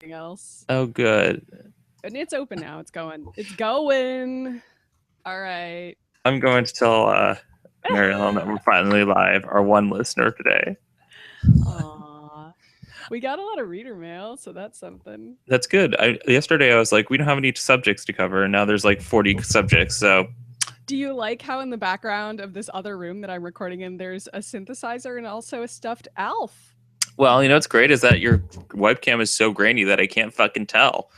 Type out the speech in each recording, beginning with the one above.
else. Oh, good. And it's open now. It's going. It's going. All right. I'm going to tell Mariel that we're finally live, our one listener today. Aw. We got a lot of reader mail, so that's something. That's good. Yesterday I was like, we don't have any subjects to cover, and now there's like 40 subjects. So Do you like how in the background of this other room that I'm recording in, there's a synthesizer and also a stuffed elf? well, what's great is that your webcam is so grainy that I can't fucking tell.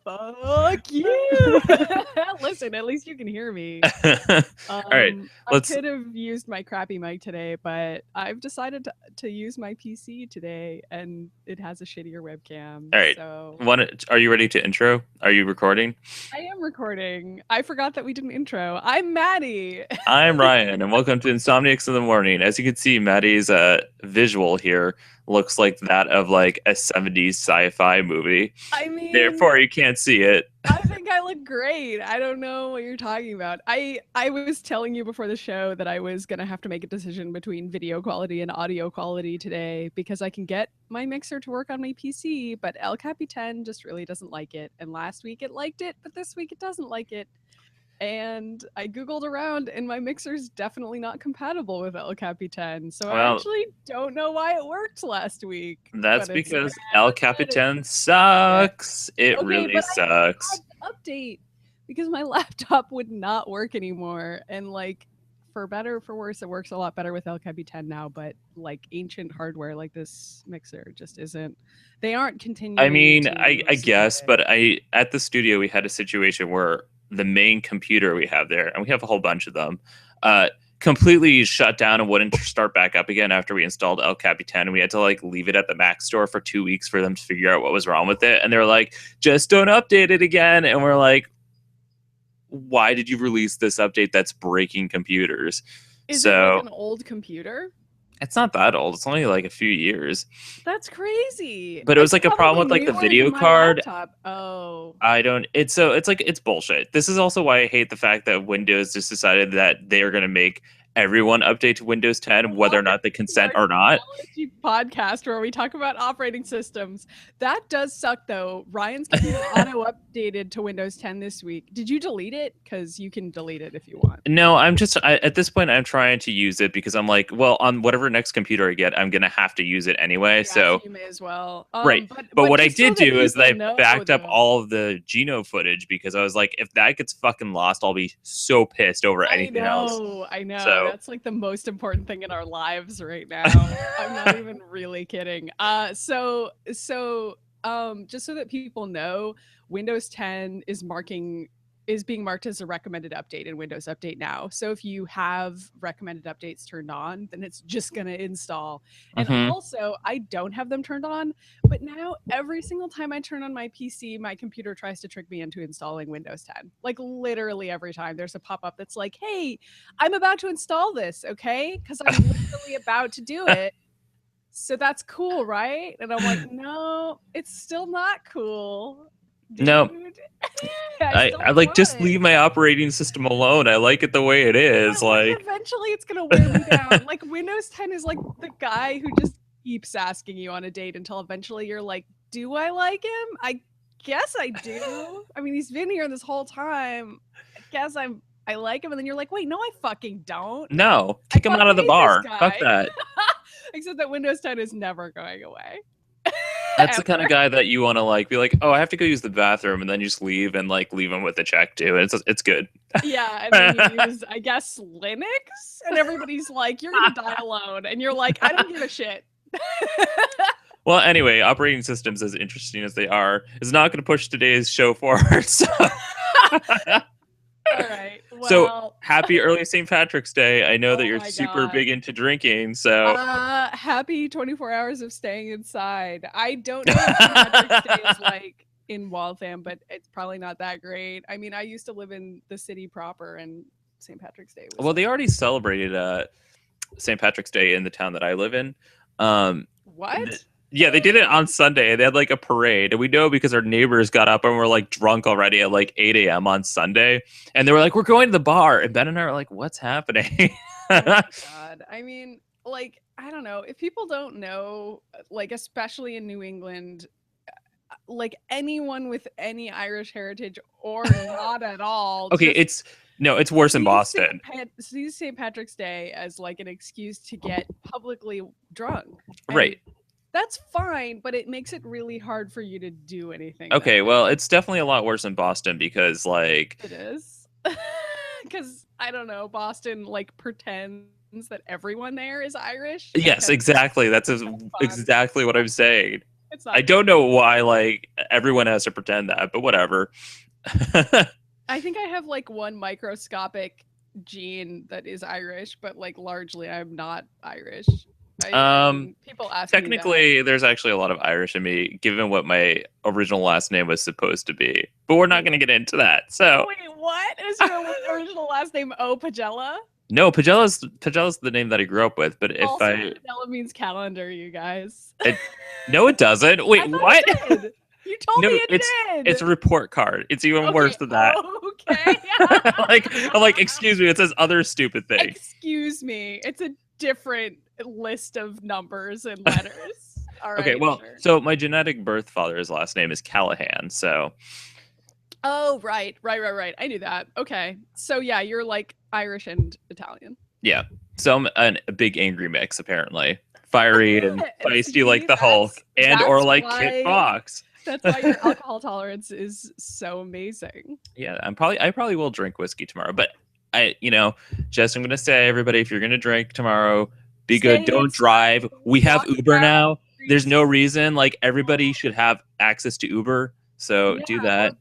Fuck you. Listen, at least you can hear me. All right, I let's. could have used my crappy mic today, but I've decided to use my PC today, and it has a shittier webcam. All right, So are you ready to intro? Are you recording? I am recording. I forgot that we did an intro. I'm Maddy. I'm Ryan, and welcome to Insomniacs in the Morning. As you can see, Maddie's visual here looks like that of like a 70s sci-fi movie. I mean, Therefore, you can't see it. I think I look great. I don't know what you're talking about. I was telling you before the show that I was going to have to make a decision between video quality and audio quality today because I can get my mixer to work on my PC, but El Capitan just really doesn't like it. And last week it liked it, but this week it doesn't like it. And I Googled around and my mixer's definitely not compatible with El Capitan. So I actually don't know why it worked last week. That's because El Capitan sucks. It really sucks. I had to update because my laptop would not work anymore. And like, for better or for worse, it works a lot better with El Capitan now. But like ancient hardware like this mixer just isn't. They aren't continuing. I mean, I guess, but at the studio we had a situation where the main computer we have there, and we have a whole bunch of them, completely shut down and wouldn't start back up again after we installed El Capitan. And we had to like leave it at the Mac store for 2 weeks for them to figure out what was wrong with it. And they were like, just don't update it again. And we're like, why did you release this update that's breaking computers? Is it like an old computer? It's not that old. It's only like a few years. That's crazy. But it was like a problem with like the video card. Oh. I don't. It's bullshit. This is also why I hate the fact that Windows just decided that they are going to make everyone update to Windows 10, whether or not they consent or not. Podcast where we talk about operating systems. That does suck though. Ryan's computer auto updated to Windows 10 this week. Did you delete it? Because you can delete it if you want. No, at this point I'm trying to use it because I'm like, well, on whatever next computer I get, I'm gonna have to use it anyway. Yeah, so you may as well. Right. But what I did do is that I backed up all of the GENO footage because I was like, if that gets fucking lost, I'll be so pissed over anything else. I know. So, that's like the most important thing in our lives right now. I'm not even really kidding. So just so that people know, Windows 10 is being marked as a recommended update in Windows Update now. So if you have recommended updates turned on, then it's just going to install. And also, I don't have them turned on, but now every single time I turn on my PC, my computer tries to trick me into installing Windows 10. Like literally every time there's a pop-up that's like, hey, I'm about to install this, okay? Because I'm literally about to do it. So that's cool, right? And I'm like, no, it's still not cool. Dude. No, I like just leave my operating system alone. I like it the way it is. Yeah, like eventually it's gonna wear me down. Like Windows 10 is like the guy who just keeps asking you on a date until eventually you're like, do I like him? I guess I do. I mean, he's been here this whole time. I guess I like him, and then you're like, wait, no, I fucking don't. No, kick him out of the bar. Fuck that. Except that Windows 10 is never going away. That's the kind of guy that you want to like be like, oh, I have to go use the bathroom, and then you just leave and like leave him with a check too, and it's good. Yeah, and then you use, I guess, Linux, and everybody's like, you're gonna die alone, and you're like, I don't give a shit. Well, anyway, operating systems, as interesting as they are, is not going to push today's show forward. So. All right. Well, so happy early St. Patrick's Day. I know that you're super big into drinking. So happy 24 hours of staying inside. I don't know what St. Patrick's Day is like in Waltham, but it's probably not that great. I mean, I used to live in the city proper, and St. Patrick's Day was they already celebrated St. Patrick's Day in the town that I live in. What? Yeah, they did it on Sunday. They had like a parade. And we know because our neighbors got up and were like drunk already at like 8 a.m. on Sunday. And they were like, we're going to the bar. And Ben and I were like, what's happening? Oh my God. I mean, like, I don't know, if people don't know, like especially in New England, like anyone with any Irish heritage or not at all, Okay, just it's worse in Boston. sees St. Patrick's Day as like an excuse to get publicly drunk. And Right. that's fine, but it makes it really hard for you to do anything. Okay, well, it's definitely a lot worse in Boston because, like, It is. Because I don't know, Boston like pretends that everyone there is Irish. yes, exactly. That's exactly what I'm saying. It's not I don't know why, like, everyone has to pretend that, but whatever. I think I have like one microscopic gene that is Irish, but like largely I'm not Irish. People ask Technically, there's actually a lot of Irish in me, given what my original last name was supposed to be. But we're not going to get into that. So, wait, what is your original last name? Oh, Pagella? no, Pagella's the name that I grew up with. But if also, Pagella means calendar, you guys. No, it doesn't. Wait, what? You told me it did. It's a report card. It's even worse than that. Okay. I'm like, excuse me. It says other stupid thing. Excuse me. It's a different list of numbers and letters. All right. Okay, well, sure. So my genetic birth father's last name is Callahan, so. Oh, right. I knew that. Okay. So yeah, you're like Irish and Italian. Yeah. So I'm a big angry mix, apparently. Fiery and feisty like the Hulk, or like Kit Fox. That's why your alcohol tolerance is so amazing. Yeah, I probably will drink whiskey tomorrow, but Jess, I'm gonna say, everybody, if you're gonna drink tomorrow, be good. Don't drive. We have Uber now. There's no reason. Like, everybody should have access to Uber, so do that.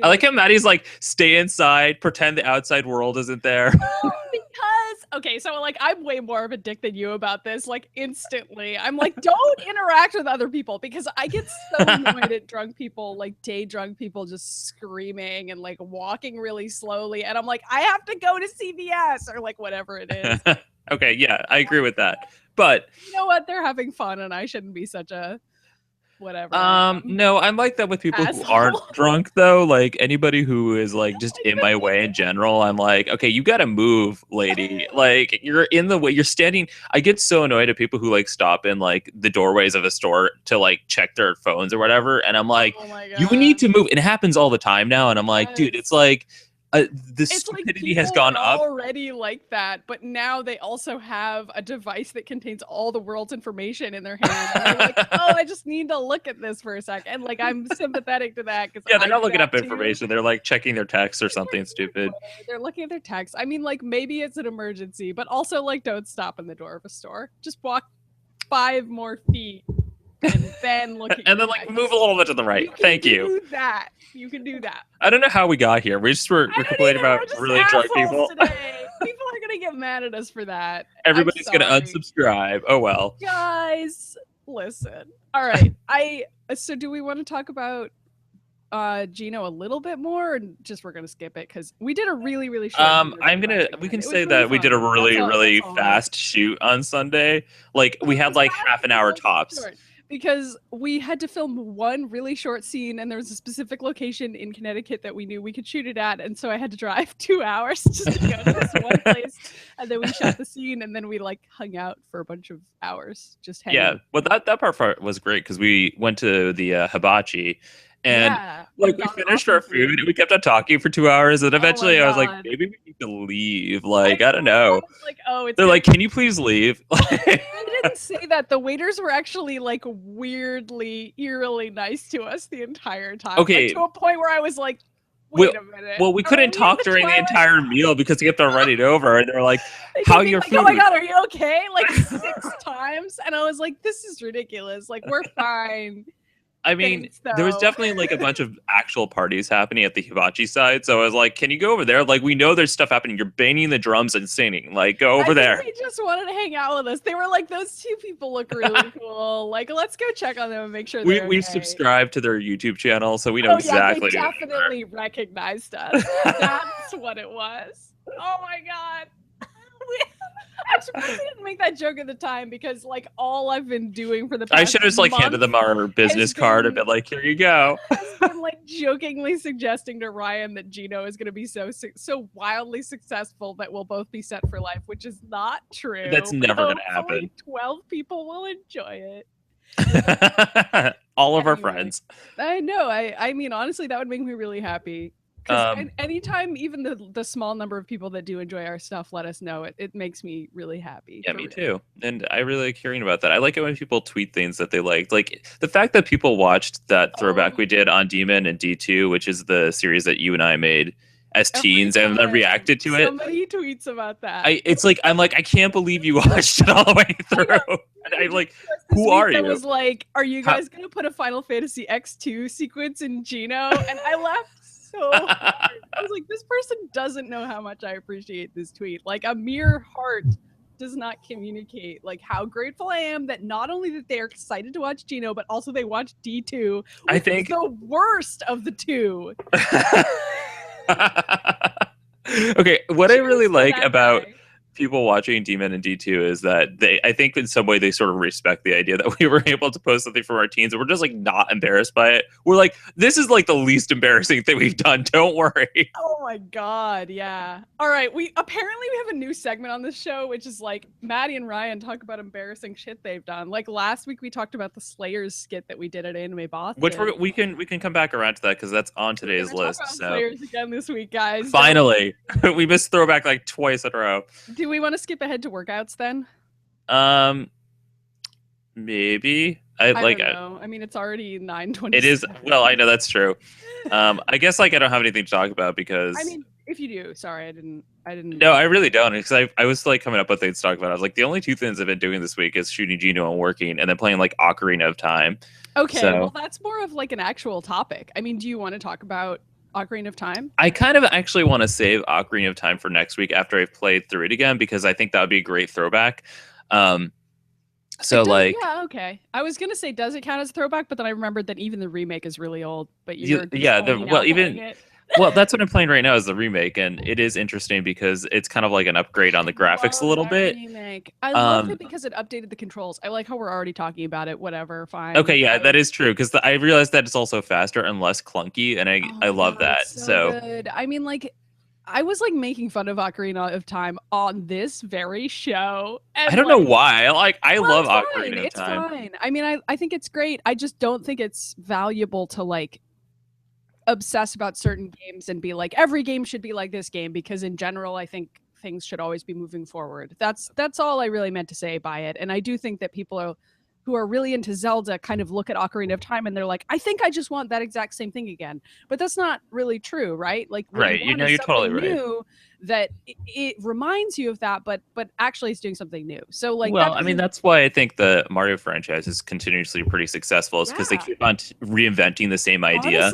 I like how Maddie's like, stay inside, pretend the outside world isn't there. Okay, so like I'm way more of a dick than you about this. Like instantly, I'm like, don't interact with other people, because I get so annoyed at drunk people, like day drunk people, just screaming and like walking really slowly, and I'm like, I have to go to CVS or like whatever it is. Okay, yeah, I agree with that, but you know what? They're having fun, and I shouldn't be such a whatever. No, I'm like that with people who aren't drunk, though. Like, anybody who is like just in my way in general, I'm like, okay, you gotta move, lady. Like, you're in the way, you're standing. I get so annoyed at people who like stop in like the doorways of a store to like check their phones or whatever, and I'm like, you need to move. It happens all the time now, and I'm like, dude, it's like the stupidity has gone up already like that, but now they also have a device that contains all the world's information in their hand. And they're like, oh, I just need to look at this for a sec, and like I'm sympathetic to that, because they're not looking up information. They're like checking their texts or something stupid. They're looking at their texts. I mean, like, maybe it's an emergency, but also like, don't stop in the door of a store. Just walk 5 more feet. And then and then like move a little bit to the right. Thank you. You can do that. I don't know how we got here. We're complaining about really drunk people. Today. People are gonna get mad at us for that. Everybody's gonna unsubscribe. Oh well. Guys, listen. All right. So do we want to talk about GENO a little bit more, or just we're gonna skip it because we did a really short we can say that we did a really fast shoot on Sunday. Like, we had like half an hour tops. Because we had to film one really short scene, and there was a specific location in Connecticut that we knew we could shoot it at, and so I had to drive 2 hours just to go to this one place, and then we shot the scene, and then we like hung out for a bunch of hours just hanging. Yeah, well, that part was great because we went to the hibachi. And like, we finished our food and we kept on talking for 2 hours, and eventually I was like, maybe we need to leave. Like, I don't know. Like, oh, they're like, can you please leave? They didn't say that. The waiters were actually like weirdly, eerily nice to us the entire time. Okay. Like, to a point where I was like, wait a minute. Well, we couldn't talk during the entire meal because we kept on running over, and they're like, how your food? Oh my God, are you okay? Like 6 times. And I was like, this is ridiculous. Like, we're fine. I mean, there was definitely like a bunch of actual parties happening at the hibachi side. So I was like, can you go over there? Like, we know there's stuff happening. You're banging the drums and singing. Like, go over there. They just wanted to hang out with us. They were like, those 2 people look really cool. Like, let's go check on them and make sure they're okay. We subscribed to their YouTube channel, so we know exactly. They definitely recognized us. That's what it was. Oh my God. I'm surprised I didn't make that joke at the time because like all I've been doing for the past I should have just like handed them our business card and been like, here you go. Has been like jokingly suggesting to Ryan that GENO is going to be so wildly successful that we'll both be set for life, which is not true. That's never going to happen. 12 people will enjoy it. All of our friends. I know. I mean, honestly, that would make me really happy. Because anytime even the small number of people that do enjoy our stuff let us know, it makes me really happy. Yeah, me too. And I really like hearing about that. I like it when people tweet things that they liked. Like the fact that people watched that throwback we did on Demon and D2, which is the series that you and I made as teens, and then reacted to it. Somebody tweets about that. I'm like, I can't believe you watched it all the way through. And I'm like, who are you? I was like, are you guys going to put a Final Fantasy X2 sequence in GENO? And I laughed so hard. I was like, this person doesn't know how much I appreciate this tweet. Like a mere heart does not communicate like how grateful I am that not only that they're excited to watch GENO, but also they watch D2. I think the worst of the two. Okay, what I really like about people watching Demon and D2 is that I think in some way they sort of respect the idea that we were able to post something from our teens and we're just like not embarrassed by it. We're like, this is like the least embarrassing thing we've done. Don't worry. Oh my God. Yeah. All right. We have a new segment on this show, which is like Maddy and Ryan talk about embarrassing shit they've done. Like last week we talked about the Slayers skit that we did at Anime Boston. Which we can come back around to that because that's on today's list. So Slayers again this week, guys. Finally. We missed throwback like twice in a row. Do we want to skip ahead to workouts then? Maybe. I don't know. I mean, it's already 9:20. It is. Well, I know that's true. I guess like I don't have anything to talk about because. I mean, if you do, sorry, I didn't. No, I really don't because I was like coming up with things to talk about. I was like, the only two things I've been doing this week is shooting GENO and working, and then playing like Ocarina of Time. Okay, well, that's more of like an actual topic. I mean, do you want to talk about Ocarina of Time? I kind of actually want to save Ocarina of Time for next week after I've played through it again because I think that would be a great throwback. Yeah, okay. I was gonna say, does it count as a throwback? But then I remembered that even the remake is really old. But well, that's what I'm playing right now is the remake, and it is interesting because it's kind of like an upgrade on the graphics a little bit. Remake. I love it because it updated the controls. I like how we're already talking about it. Whatever, fine. Okay, yeah, that is true because I realized that it's also faster and less clunky, and I love that. So good. I mean, like, I was like making fun of Ocarina of Time on this very show. And, I don't know why. I love Ocarina of Time. It's fine. I mean, I think it's great. I just don't think it's valuable to like obsess about certain games and be like every game should be like this game because in general I think things should always be moving forward. That's all I really meant to say by it. And I do think that people who are really into Zelda kind of look at Ocarina of Time and they're like, I think I just want that exact same thing again. But that's not really true, right? Like right, you know, you're totally right. New, that it reminds you of that, but actually it's doing something new. So like, well, I mean, that's why I think the Mario franchise is continuously pretty successful, is because they keep on reinventing the same idea.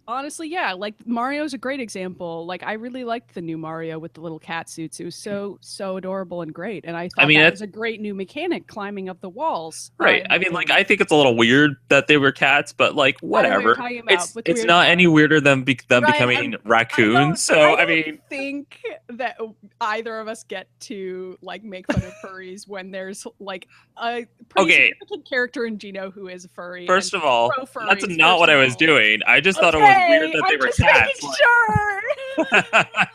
Honestly, yeah. Like Mario's a great example. Like I really liked the new Mario with the little cat suits. It was so adorable and great. And I thought that was a great new mechanic, climbing up the walls. Right. I mean, like I think it's a little weird that they were cats, but like whatever. It's not any weirder than them becoming raccoons. So I mean, think that either of us get to like make fun of furries when there's like a pretty significant character in GENO who is a furry. First of all, that's not what I was doing. I just thought it was weird that they were cats. Sure.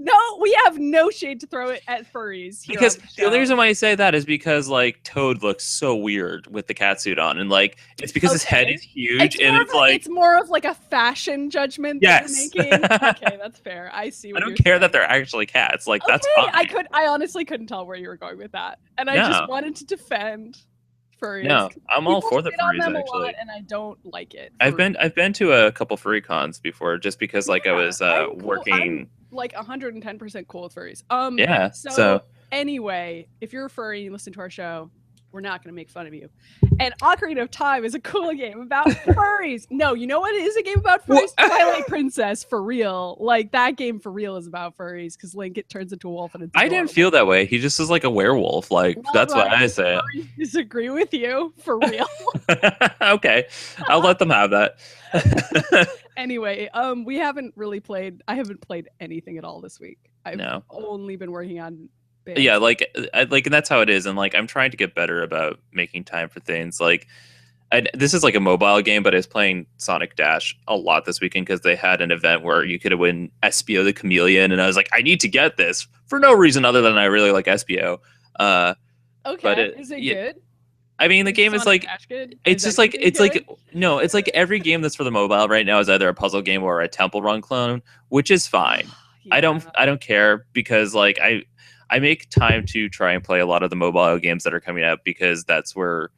No, we have no shade to throw it at furries. Because the only reason why I say that is because like Toad looks so weird with the catsuit on, and like it's because his head is huge, it's more of like a fashion judgment that you're making. Okay, that's fair. I see. I don't care that they're actually cats. Like that's fine. I honestly couldn't tell where you were going with that, and I just wanted to defend furries. No, I'm all for the furries actually, and I don't like it. I've been to a couple furry cons before, just because like I was working. Like 110% cool with furries. So anyway, if you're a furry and you listen to our show, we're not going to make fun of you. And Ocarina of Time is a cool game about furries. No, you know what is a game about furries? Twilight Princess, for real. Like that game for real is about furries because Link turns into a wolf and it's I didn't feel that way. He just is like a werewolf. Like that's why I say it. I disagree with you, for real. Okay, I'll let them have that. Anyway, I haven't played anything at all this week. I've only been working on Yeah, like and that's how it is. And like I'm trying to get better about making time for things. Like this is like a mobile game, but I was playing Sonic Dash a lot this weekend because they had an event where you could win Espio the Chameleon, and I was like, I need to get this for no reason other than I really like Espio. But is it good? I mean, the Is game is Sonic like, Dash good? it's Is just like, anything it's like, good? no, it's like every game that's for the mobile right now is either a puzzle game or a Temple Run clone, which is fine. Yeah. I don't care because like I make time to try and play a lot of the mobile games that are coming out because that's where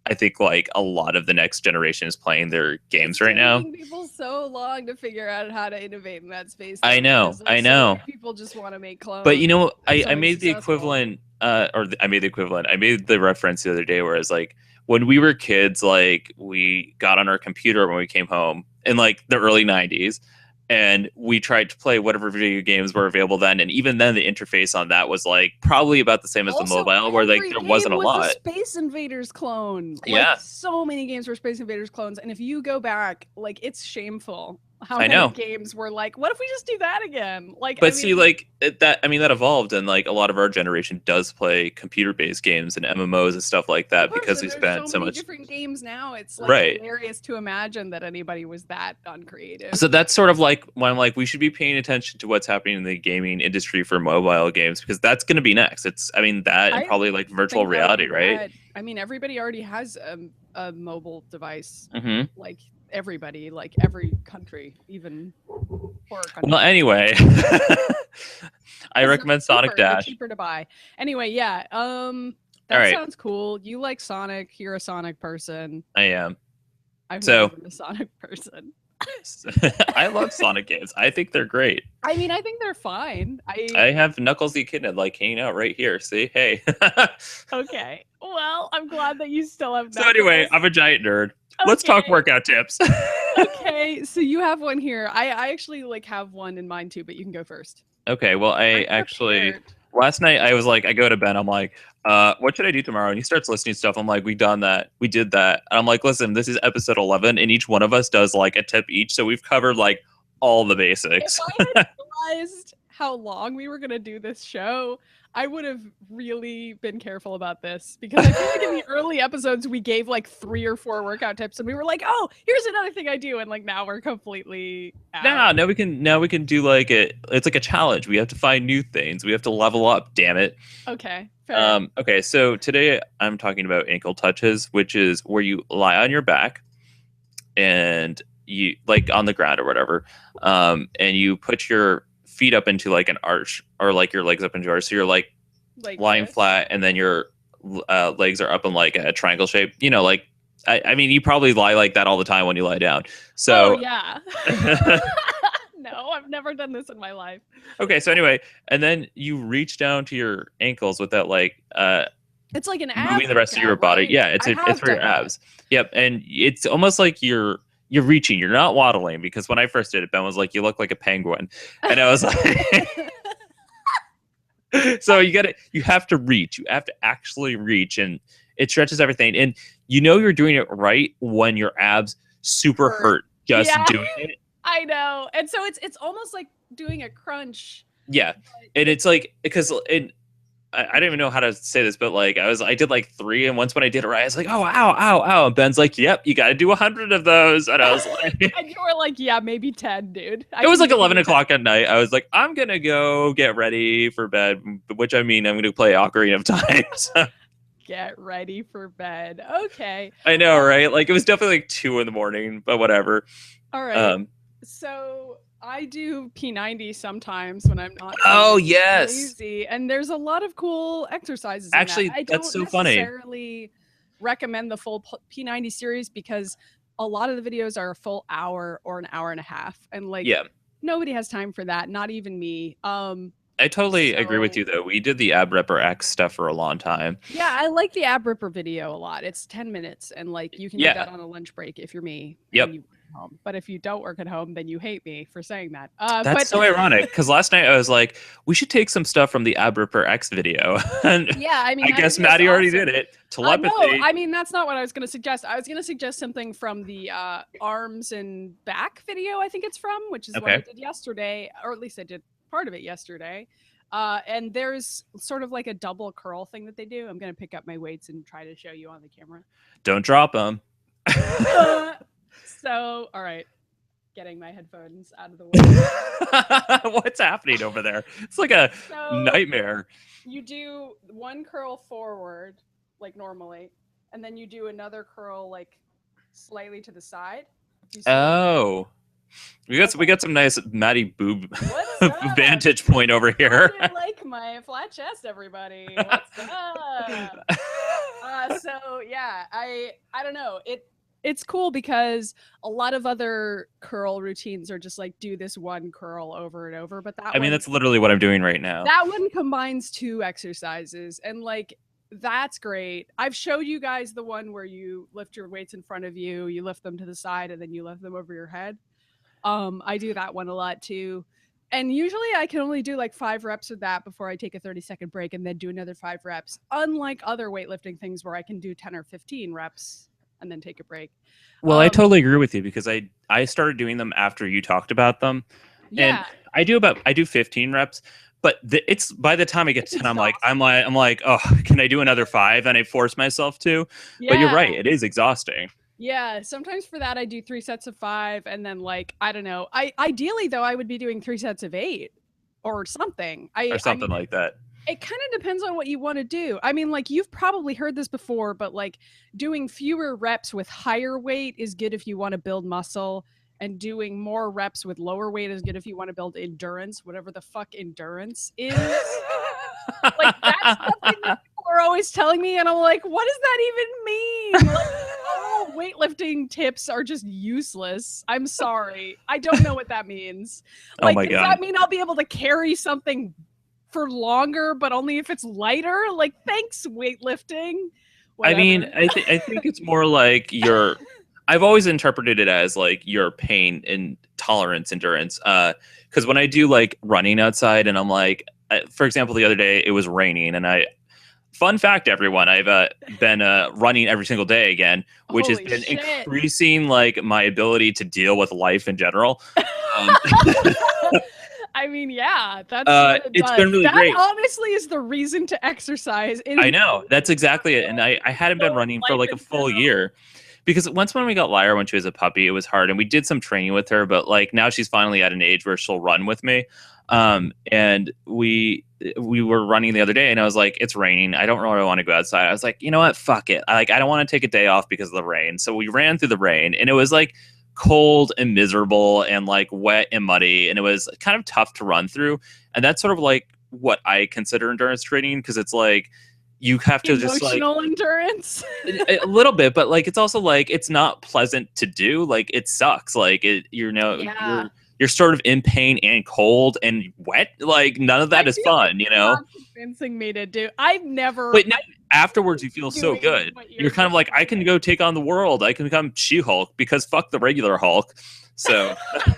I think like a lot of the next generation is playing their games right now. It's taking people so long to figure out how to innovate in that space. I know, because, like, I so know. many people just want to make clones. But you know, and so I many made the successful. equivalent, I made the equivalent. I made the reference the other day, whereas like when we were kids, like we got on our computer when we came home in like the early '90s, and we tried to play whatever video games were available then, and even then the interface on that was like probably about the same as the mobile, where like there wasn't a lot. A Space Invaders clone. Yeah, like, so many games were Space Invaders clones, and if you go back, like it's shameful how I many know. games were like, what if we just do that again? Like, But see, like that evolved, and like a lot of our generation does play computer-based games and MMOs and stuff like that because we spent so much different games now. It's like right. hilarious to imagine that anybody was that uncreative. So that's sort of like when I'm like, we should be paying attention to what's happening in the gaming industry for mobile games because that's going to be next. It's, I mean, that and probably like virtual reality, right? I mean, everybody already has a mobile device. Like everybody, like every country, even poorer countries. Well, anyway, I recommend Sonic Dash. Cheaper to buy. Anyway, yeah. That sounds cool. You like Sonic. You're a Sonic person. I am. I've never been a Sonic person. I love Sonic games. I think they're great. I mean, I think they're fine. I have Knuckles the Echidna like hanging out right here. See, hey. Okay. Well, I'm glad that you still have Knuckles. So anyway, I'm a giant nerd. Okay. Let's talk workout tips. Okay, so you have one here. I actually like have one in mind too, but you can go first. Okay, well, I actually last night I was like, I go to bed, I'm like, what should I do tomorrow? And he starts listing stuff. I'm like, we did that. And I'm like, listen, this is episode 11, and each one of us does like a tip each, so we've covered like all the basics. If I had realized how long we were gonna do this show, I would have really been careful about this because I feel like in the early episodes we gave like 3 or 4 workout tips and we were like, oh, here's another thing I do, and like now we're completely out. Now we can do like it's like a challenge. We have to find new things. We have to level up, damn it. Okay. Fair. Okay, so today I'm talking about ankle touches, which is where you lie on your back and you like on the ground or whatever, and you put your feet up into like an arch or like your legs up into arch. So you're like lying flat, and then your legs are up in like a triangle shape. You know, like I mean, you probably lie like that all the time when you lie down. So yeah. No, I've never done this in my life. Okay, so anyway, and then you reach down to your ankles with that like it's like an ab moving the rest of your body. Right? Yeah, it's for your abs. Yep, and it's almost like you're reaching. You're not waddling, because when I first did it, Ben was like, "You look like a penguin," and I was like, "So you have to reach. You have to actually reach, and it stretches everything. And you know you're doing it right when your abs super hurt just doing it." I know, and so it's almost like doing a crunch. Yeah, and it's like because I don't even know how to say this, but like I did like 3, and once when I did it right, I was like, oh, ow, and Ben's like, yep, you got to do 100 of those, and I was like, and you were like, yeah, maybe 10, dude. It was like 11 o'clock at night. I was like, I'm gonna go get ready for bed, which I mean, I'm gonna play Ocarina of Time. So. Get ready for bed. Okay. I know, right? Like it was definitely like 2 a.m, but whatever. All right. So I do P90 sometimes when I'm not. Oh yes. Lazy, and there's a lot of cool exercises. Actually, I that's so funny. I don't funny. necessarily recommend the full P90 series because a lot of the videos are a full hour or an hour and a half, and like nobody has time for that. Not even me. I totally agree with you though. We did the Ab Ripper X stuff for a long time. Yeah, I like the Ab Ripper video a lot. It's 10 minutes, and like you can do that on a lunch break if you're me. Yep. Home. But if you don't work at home, then you hate me for saying that. That's so ironic, because last night I was like, we should take some stuff from the Ab Ripper X video. And yeah, I mean, I guess Maddy already did it. Telepathy. No, I mean, that's not what I was going to suggest. I was going to suggest something from the arms and back video, I think it's from, which is what I did yesterday, or at least I did part of it yesterday. And there's sort of like a double curl thing that they do. I'm gonna pick up my weights and try to show you on the camera. Don't drop them. So, all right, getting my headphones out of the way. What's happening over there? It's like a nightmare. You do one curl forward, like normally, and then you do another curl like slightly to the side. Oh. We got some nice Maddy boob vantage point over here. I like my flat chest, everybody. What's up? So yeah, I don't know. It's cool because a lot of other curl routines are just like do this one curl over and over, but that that's literally what I'm doing right now. That one combines 2 exercises, and like that's great. I've showed you guys the one where you lift your weights in front of you, you lift them to the side, and then you lift them over your head. I do that one a lot too. And usually I can only do like 5 reps of that before I take a 30-second break and then do another 5 reps. Unlike other weightlifting things where I can do 10 or 15 reps and then take a break. Well, I totally agree with you because I started doing them after you talked about them. Yeah. And I do 15 reps, but it's by the time I get to 10, I'm like, oh, can I do another 5? And I force myself to. Yeah. But you're right, it is exhausting. Yeah, sometimes for that I do 3 sets of 5, and then like I don't know. Ideally though I would be doing 3 sets of 8 or something. Something like that. It kind of depends on what you want to do. I mean, like you've probably heard this before, but like doing fewer reps with higher weight is good if you want to build muscle, and doing more reps with lower weight is good if you want to build endurance, whatever the fuck endurance is. Like that's something that people are always telling me, and I'm like, what does that even mean? Like, all weightlifting tips are just useless. I'm sorry. I don't know what that means. Like, oh my God. Does that mean I'll be able to carry something for longer, but only if it's lighter? Like, thanks, weightlifting. Whatever. I mean, I think it's more like I've always interpreted it as like your pain and tolerance endurance. Because when I do like running outside and I'm like, for example, the other day it was raining and fun fact, everyone, I've been running every single day again, which has been increasing like my ability to deal with life in general. I mean, yeah, that's what it's been really great. That honestly is the reason to exercise. I know, that's exactly it. And I hadn't been running for like a full year. Because when we got Lyra when she was a puppy, it was hard. And we did some training with her. But like now she's finally at an age where she'll run with me. And we were running the other day and I was like, it's raining. I don't really want to go outside. I was like, you know what? Fuck it. I don't want to take a day off because of the rain. So we ran through the rain and it was like cold and miserable and like wet and muddy. And it was kind of tough to run through. And that's sort of like what I consider endurance training. Cause it's like, you have to just like emotional endurance a little bit, but like, it's also like, it's not pleasant to do. Like it sucks. Like you're sort of in pain and cold and wet. Like none of that is fun, you know? Convincing me to do. I've never. But now, afterwards, you feel so good. You're kind of like, I can go take on the world. I can become She-Hulk because fuck the regular Hulk. So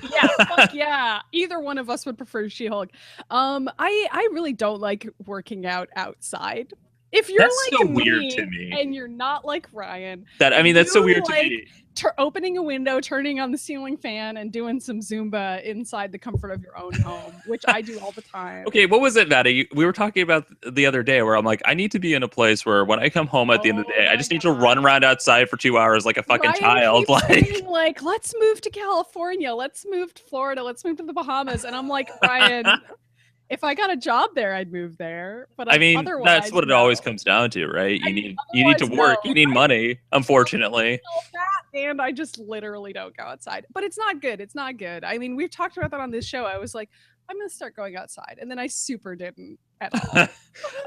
yeah, fuck yeah. Either one of us would prefer She-Hulk. I really don't like working out outside. If you're that's like so me, weird to me, and you're not like Ryan, that's so weird to me. Opening a window, turning on the ceiling fan, and doing some Zumba inside the comfort of your own home, which I do all the time. Okay, what was it, Maddy? We were talking about the other day where I'm like, I need to be in a place where when I come home at the end of the day, I just need to run around outside for 2 hours like a fucking child. Like, let's move to California, let's move to Florida, let's move to the Bahamas, and I'm like, Ryan. If I got a job there, I'd move there. But I mean, that's what it always comes down to, right? You need to work. You need money, unfortunately. And I just literally don't go outside. But it's not good. It's not good. I mean, we've talked about that on this show. I was like, I'm going to start going outside. And then I super didn't at all.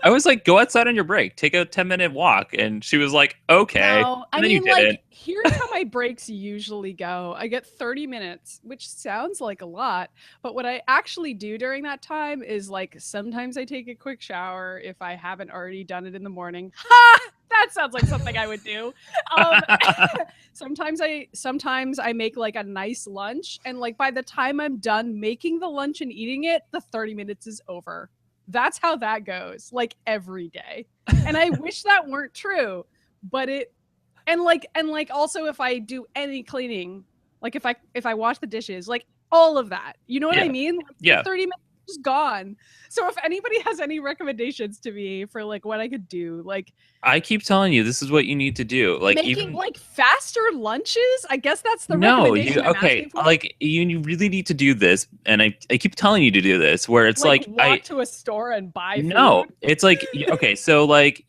I was like, go outside on your break. Take a 10-minute walk. And she was like, okay. No, I mean, like, here's how my breaks usually go. I get 30 minutes, which sounds like a lot. But what I actually do during that time is like, sometimes I take a quick shower if I haven't already done it in the morning. Ha! That sounds like something I would do. Sometimes I make like a nice lunch. And like by the time I'm done making the lunch and eating it, the 30 minutes is over. That's how that goes, like every day. And I wish that weren't true, but and also if I do any cleaning, like if I wash the dishes, like all of that, you know what I mean? Like, yeah. 30 minutes just gone. So if anybody has any recommendations to me for like what I could do, like I keep telling you, this is what you need to do. Like making even like faster lunches. I guess that's the no, recommendation I'm okay, asking for. like you really need to do this, and I keep telling you to do this, where it's like walk to a store and buy no, food. it's like okay, so like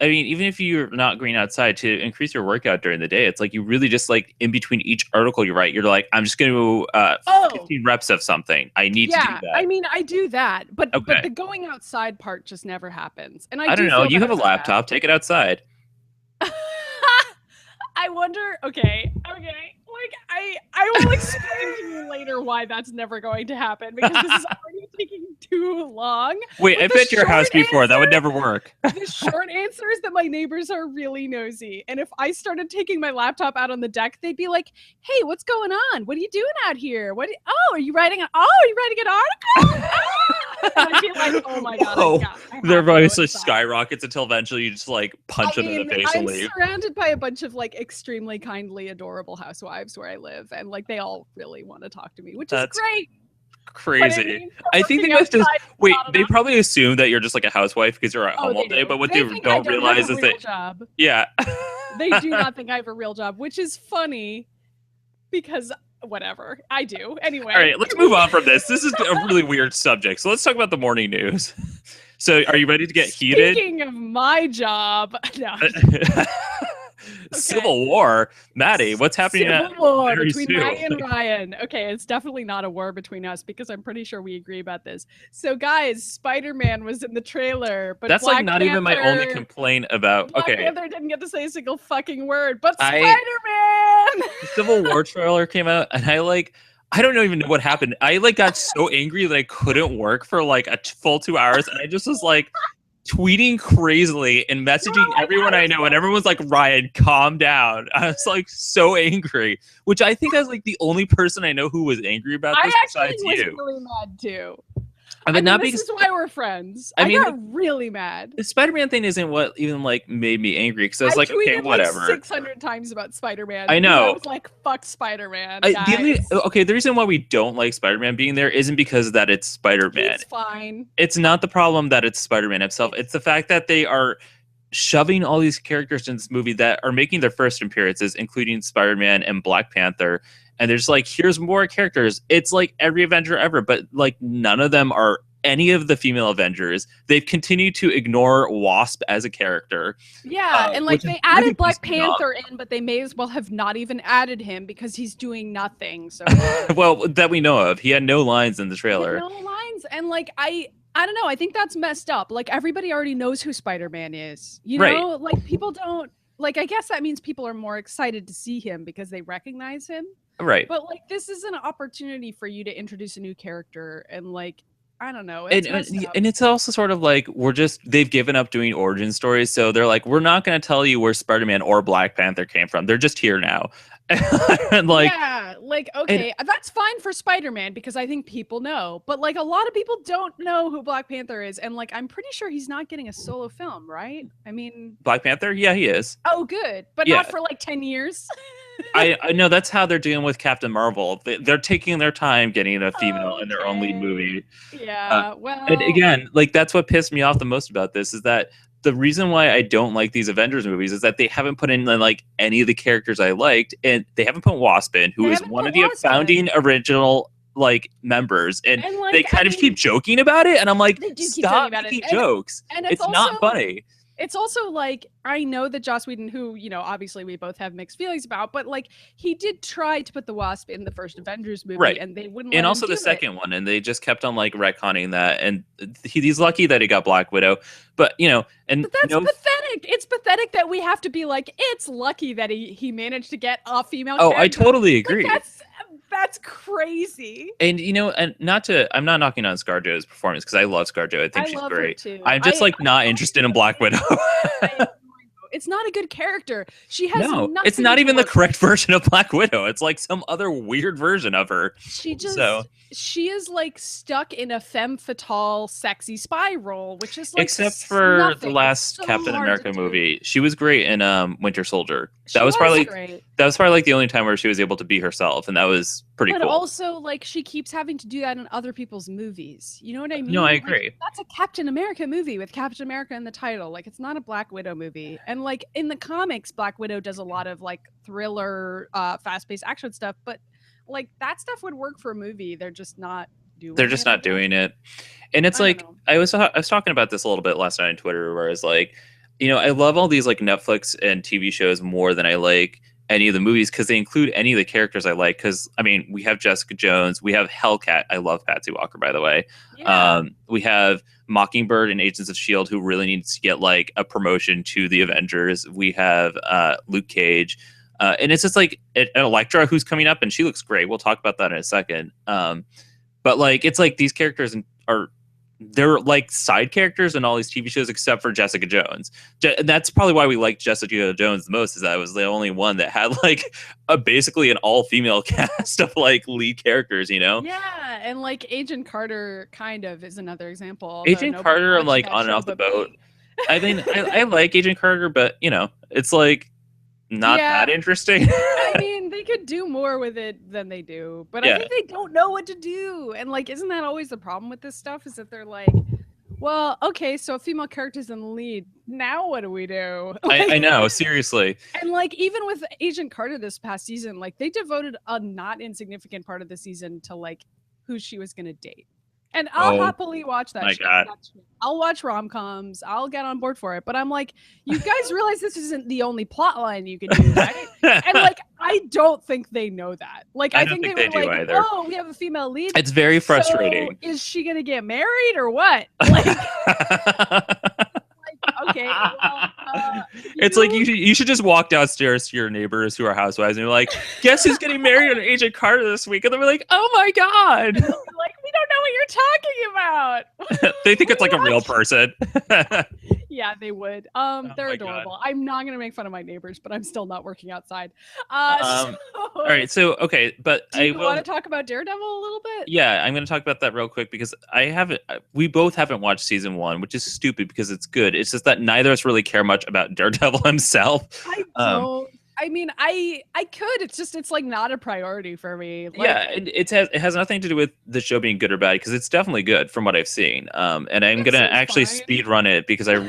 I mean, even if you're not going outside to increase your workout during the day, it's like you really just like in between each article you write, you're like, I'm just going to 15 reps of something. I need to do that. I mean, I do that, but Okay. the going outside part just never happens. And I don't know. You have a laptop. Take it outside. I wonder. Okay. Like I will explain to you later why that's never going to happen because this is already taking too long. Wait, I've been to your house before. That would never work. The short answer is that my neighbors are really nosy, and if I started taking my laptop out on the deck, they'd be like, "Hey, what's going on? What are you doing out here? Are you writing an article?" And I'd be like, "Oh my god!" Their voice like skyrockets until eventually you just like punch them in the face and leave. I'm surrounded by a bunch of like extremely kindly, adorable housewives where I live, and like they all really want to talk to me, which is great. Crazy. I think they must just wait. They probably assume that you're just like a housewife because you're at home all day. But what they don't realize is that yeah, they do not think I have a real job, which is funny because whatever I do anyway. All right, let's move on from this. This is a really weird subject. So let's talk about the morning news. So are you ready to get heated? Speaking of my job, no. Civil War, Maddy. What's happening? Civil War between Maddy and Ryan. Okay, it's definitely not a war between us because I'm pretty sure we agree about this. So, guys, Spider-Man was in the trailer, but that's Black like not Panther, even my only complaint about. Black okay, Panther didn't get to say a single fucking word, but Spider-Man. The Civil War trailer came out, and I don't even know what happened. I like got so angry that I couldn't work for like a full 2 hours, and I just was like tweeting crazily and messaging everyone I know, and everyone's like, Ryan, calm down. I was like so angry, which I think I was like the only person I know who was angry about this besides you. I actually was really mad too. I mean, this is why we're friends. I got really mad. The Spider-Man thing isn't what even like made me angry because I was like, okay, whatever. Like 600 times about Spider-Man. I know. I was like, fuck Spider-Man. The reason why we don't like Spider-Man being there isn't because that it's Spider-Man. It's fine. It's not the problem that it's Spider-Man himself. It's the fact that they are shoving all these characters in this movie that are making their first appearances, including Spider-Man and Black Panther. And there's like, here's more characters. It's like every Avenger ever, but like none of them are any of the female Avengers. They've continued to ignore Wasp as a character. Yeah, and like they added Black Panther in, but they may as well have not even added him because he's doing nothing. So well, that we know of. He had no lines in the trailer. No lines, and like I don't know. I think that's messed up. Like everybody already knows who Spider-Man is. You know, like people don't like. I guess that means people are more excited to see him because they recognize him. Right. But like this is an opportunity for you to introduce a new character and like I don't know. And it's also sort of like they've given up doing origin stories. So they're like, we're not going to tell you where Spider-Man or Black Panther came from. They're just here now. And like, yeah, like, okay, that's fine for Spider-Man because I think people know. But like a lot of people don't know who Black Panther is. And like, I'm pretty sure he's not getting a solo film, right? I mean, Black Panther? Yeah, he is. Oh, good. But not for like 10 years. I know that's how they're dealing with Captain Marvel. They're taking their time getting a female in their own lead movie. Yeah, well. And again, like that's what pissed me off the most about this is that the reason why I don't like these Avengers movies is that they haven't put in like any of the characters I liked, and they haven't put Wasp in, who is one of the founding original like members, and like, they kind of keep joking about it, and I'm like, stop making jokes. And it's not funny. It's also like, I know that Joss Whedon, who, you know, obviously we both have mixed feelings about, but like he did try to put the Wasp in the first Avengers movie, and they wouldn't. And also the second one, and they just kept on like retconning that. And he's lucky that he got Black Widow, but you know, but that's pathetic. It's pathetic that we have to be like, it's lucky that he managed to get a female. Oh, I totally agree. Like, that's crazy. And you know, and I'm not knocking on ScarJo's performance because I love ScarJo. I think she's great. Too. I'm just like not interested in Black Widow. It's not a good character. She has it's not even the correct version of Black Widow. It's like some other weird version of her. She is like stuck in a femme fatale sexy spy role, which is like except for the last Captain America movie. She was great in Winter Soldier. That was probably like the only time where she was able to be herself, and that was pretty but cool. also, like, she keeps having to do that in other people's movies. You know what I mean? No, I Like, agree. that's a Captain America movie with Captain America in the title. Like, it's not a Black Widow movie. And like in the comics, Black Widow does a lot of like thriller, fast-paced action stuff. But like that stuff would work for a movie. They're just not doing. They're just not doing it. And it's like I was talking about this a little bit last night on Twitter, where it's like, you know, I love all these like Netflix and TV shows more than I like any of the movies because they include any of the characters I like. Because I mean, we have Jessica Jones, we have Hellcat. I love Patsy Walker, by the way. Yeah. We have Mockingbird and Agents of Shield, who really needs to get like a promotion to the Avengers. We have Luke Cage, and it's just like an Elektra who's coming up, and she looks great. We'll talk about that in a second. But like, it's like these characters they're like side characters in all these TV shows except for Jessica Jones. That's probably why we liked Jessica Jones the most, is that it was the only one that had like basically an all-female cast of like lead characters, you know? Yeah, and like Agent Carter kind of is another example. Agent Carter, I'm like on and off the boat. I mean, I like Agent Carter, but you know, it's like not that interesting. I mean, they could do more with it than they do, but I think they don't know what to do. And like, isn't that always the problem with this stuff? Is that they're like, well, okay, so female characters in the lead. Now what do we do? Like, I know, seriously. And like, even with Agent Carter this past season, like they devoted a not insignificant part of the season to like who she was going to date. And I'll happily watch that shit. I'll watch rom-coms. I'll get on board for it. But I'm like, you guys realize this isn't the only plot line you can do, right? And like, I don't think they know that. Like, I think they were like, either. Oh, we have a female lead. It's very frustrating. So is she going to get married or what? Like, okay. Well, it's like you should just walk downstairs to your neighbors who are housewives and you're like, guess who's getting married on Agent Carter this week? And they're like, oh my God. Like, we don't know what you're talking about. They think it's like a real person. Yeah, they would. They're adorable. God. I'm not gonna make fun of my neighbors, but I'm still not working outside. All right, so okay, but do you want to talk about Daredevil a little bit? Yeah, I'm gonna talk about that real quick because we both haven't watched season 1, which is stupid because it's good. It's just that neither of us really care much about Daredevil himself. I don't. I mean, I could. It's like not a priority for me. Like, yeah, it has nothing to do with the show being good or bad because it's definitely good from what I've seen. And I'm gonna actually speed run it because I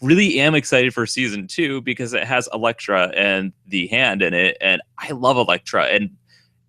really am excited for season 2 because it has Elektra and the Hand in it, and I love Elektra. And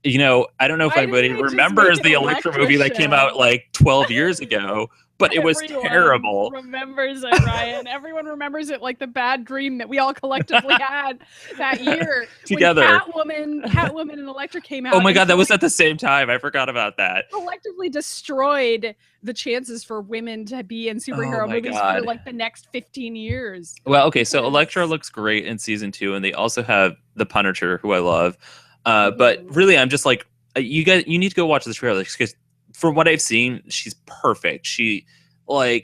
you know, I don't know if anybody remembers the Elektra movie that came out like 12 years ago. But it was terrible. Remembers it, Ryan. Everyone remembers it like the bad dream that we all collectively had that year together. When Catwoman and Elektra came out. Oh my God, that was at the same time. I forgot about that. Collectively destroyed the chances for women to be in superhero movies for like the next 15 years. Well, okay, so Elektra looks great in season 2, and they also have the Punisher, who I love. But really, I'm just like, you need to go watch the trailer because from what I've seen, she's perfect. She's a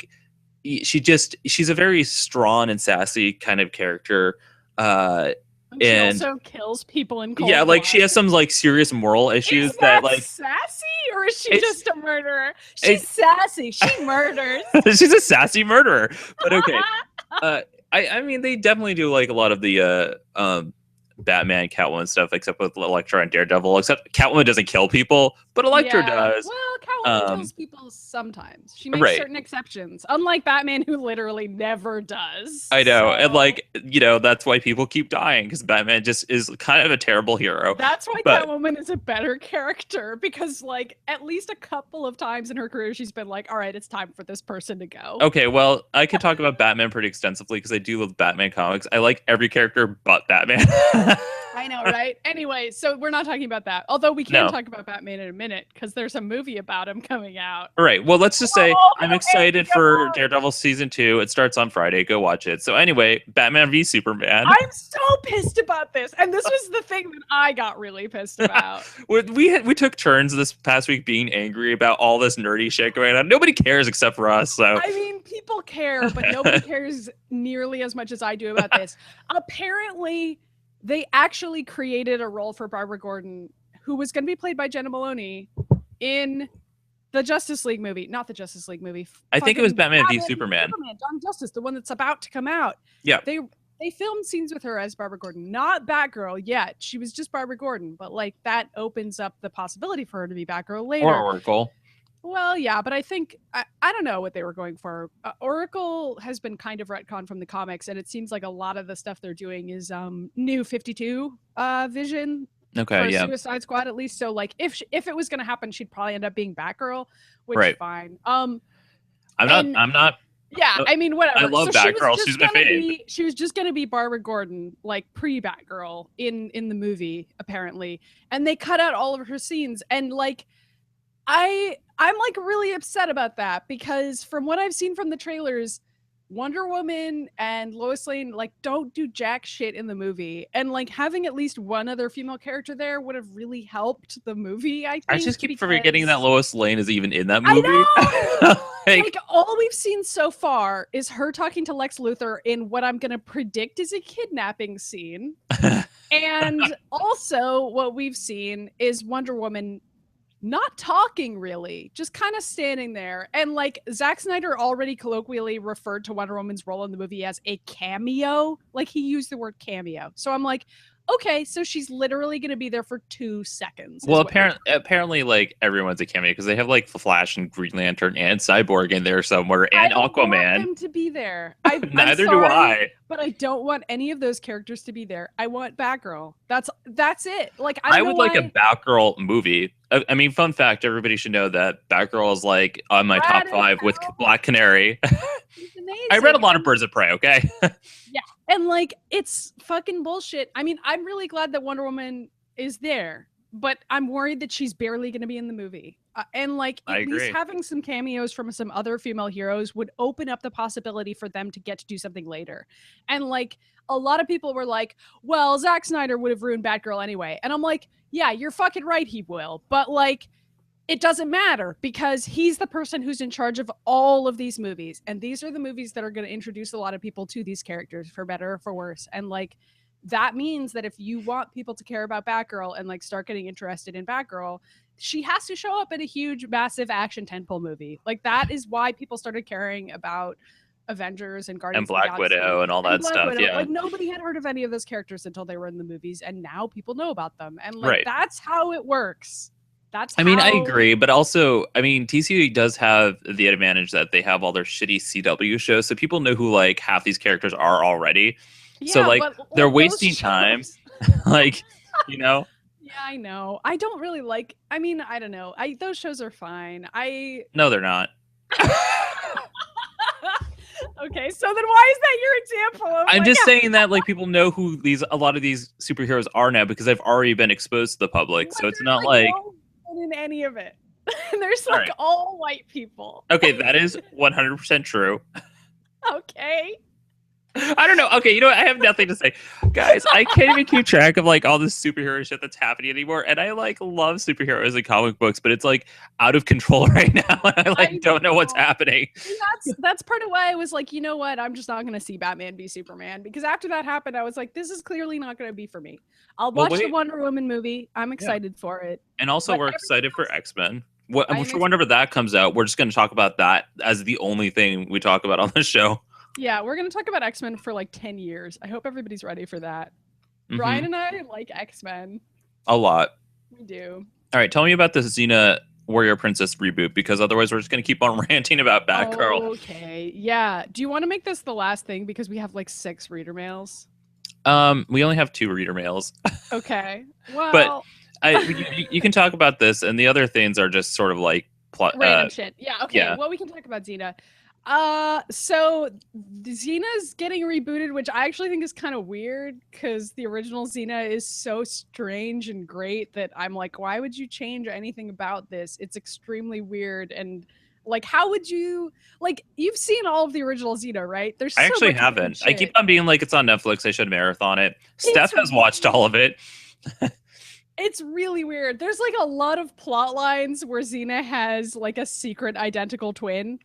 very strong and sassy kind of character. And she also kills people in cold blood. Like she has some like serious moral issues that like sassy, or is she just a murderer? She's sassy. She murders. She's a sassy murderer. But okay. I mean, they definitely do like a lot of the Batman, Catwoman stuff, except with Elektra and Daredevil. Except Catwoman doesn't kill people, but Elektra does. Well, Catwoman kills people sometimes. She makes certain exceptions, unlike Batman, who literally never does. I know, and like, you know, that's why people keep dying, because Batman just is kind of a terrible hero. That's why Catwoman is a better character, because like at least a couple of times in her career, she's been like, all right, it's time for this person to go. Okay, well, I could talk about Batman pretty extensively because I do love Batman comics. I like every character but Batman. I know, right? Anyway, so we're not talking about that. Although we can talk about Batman in a minute because there's a movie about him coming out. All right. Well, let's just say I'm excited for Daredevil season 2. It starts on Friday. Go watch it. So anyway, Batman v Superman. I'm so pissed about this, and this was the thing that I got really pissed about. we took turns this past week being angry about all this nerdy shit going on. Nobody cares except for us. So I mean, people care, but nobody cares nearly as much as I do about this. Apparently, they actually created a role for Barbara Gordon, who was going to be played by Jena Malone in the Justice League movie. Not the Justice League movie. I think it was Batman v Superman. Dawn of Justice, the one that's about to come out. Yeah. They filmed scenes with her as Barbara Gordon, not Batgirl yet. She was just Barbara Gordon, but like that opens up the possibility for her to be Batgirl later. Or Oracle. Well, yeah, but I think I don't know what they were going for. Oracle has been kind of retconned from the comics, and it seems like a lot of the stuff they're doing is New 52 vision. Okay, for yeah. Suicide Squad at least. So like if it was going to happen, she'd probably end up being Batgirl, which Right. is fine. I'm not. Yeah, I mean, whatever. I love Batgirl. She's my fave. She was just gonna be Barbara Gordon, like pre-Batgirl in the movie, apparently, and they cut out all of her scenes. And like, I'm like really upset about that because from what I've seen from the trailers, Wonder Woman and Lois Lane like don't do jack shit in the movie, and like having at least one other female character there would have really helped the movie. I just keep forgetting that Lois Lane is even in that movie. I know! like all we've seen so far is her talking to Lex Luthor in what I'm gonna predict is a kidnapping scene, and also what we've seen is Wonder Woman not talking really, just kind of standing there. And like Zack Snyder already colloquially referred to Wonder Woman's role in the movie as a cameo. Like he used the word cameo. So I'm like, okay, so she's literally going to be there for 2 seconds. Well, apparently, like everyone's a cameo because they have like Flash and Green Lantern and Cyborg in there somewhere, and I don't Aquaman. Want them to be there. Neither do I. But I don't want any of those characters to be there. I want Batgirl. That's it. Like I would like a Batgirl movie. I mean, fun fact: everybody should know that Batgirl is like on my top 5 with Black Canary. I read a lot of Birds of Prey. Okay. Yeah, and like it's fucking bullshit. I mean, I'm really glad that Wonder Woman is there, but I'm worried that she's barely going to be in the movie. And like at least having some cameos from some other female heroes would open up the possibility for them to get to do something later. And like a lot of people were like, well, Zack Snyder would have ruined Batgirl anyway. And I'm like, yeah, you're fucking right, he will. But like, it doesn't matter because he's the person who's in charge of all of these movies. And these are the movies that are going to introduce a lot of people to these characters for better or for worse. And like, that means that if you want people to care about Batgirl and like start getting interested in Batgirl, she has to show up in a huge, massive action tentpole movie. Like that is why people started caring about Avengers and Guardians and Black Widow and all that stuff. Widow. Yeah, like nobody had heard of any of those characters until they were in the movies, and now people know about them. And like that's how it works. I agree, but also, I mean, TCU does have the advantage that they have all their shitty CW shows, so people know who like half these characters are already. Yeah, so like they're wasting time, like you know. Yeah, I know. I don't really like. I mean, I don't know. Those shows are fine. No, they're not. Okay, so then why is that your example? I'm just saying that like people know who a lot of these superheroes are now because they've already been exposed to the public. So it's not like in any of it. There's like all white people. Okay, that is 100% true. Okay. I don't know. Okay, you know what? I have nothing to say. Guys, I can't even keep track of like all this superhero shit that's happening anymore. And I like love superheroes and comic books, but it's like out of control right now. And I like don't know what's happening. That's part of why I was like, you know what? I'm just not going to see Batman v Superman. Because after that happened, I was like, this is clearly not going to be for me. I'll watch the Wonder Woman movie. I'm excited for it. And also we're excited for X-Men. Whenever that comes out, we're just going to talk about that as the only thing we talk about on the show. Yeah, we're going to talk about X-Men for like 10 years. I hope everybody's ready for that. Mm-hmm. Ryan and I like X-Men. A lot. We do. All right, tell me about the Xena Warrior Princess reboot, because otherwise we're just going to keep on ranting about Batgirl. Okay, yeah. Do you want to make this the last thing because we have like 6 reader mails? We only have 2 reader mails. Okay. Well, but you can talk about this, and the other things are just sort of like random shit. Yeah, okay. Yeah. Well, we can talk about Xena. So Xena's getting rebooted, which I actually think is kind of weird because the original Xena is so strange and great that I'm like, why would you change anything about this? It's extremely weird. And like, how would you, like, you've seen all of the original Xena, right? I actually haven't. I keep on being like, it's on Netflix. I should marathon it. Steph has watched all of it. It's really weird. There's like a lot of plot lines where Xena has like a secret identical twin.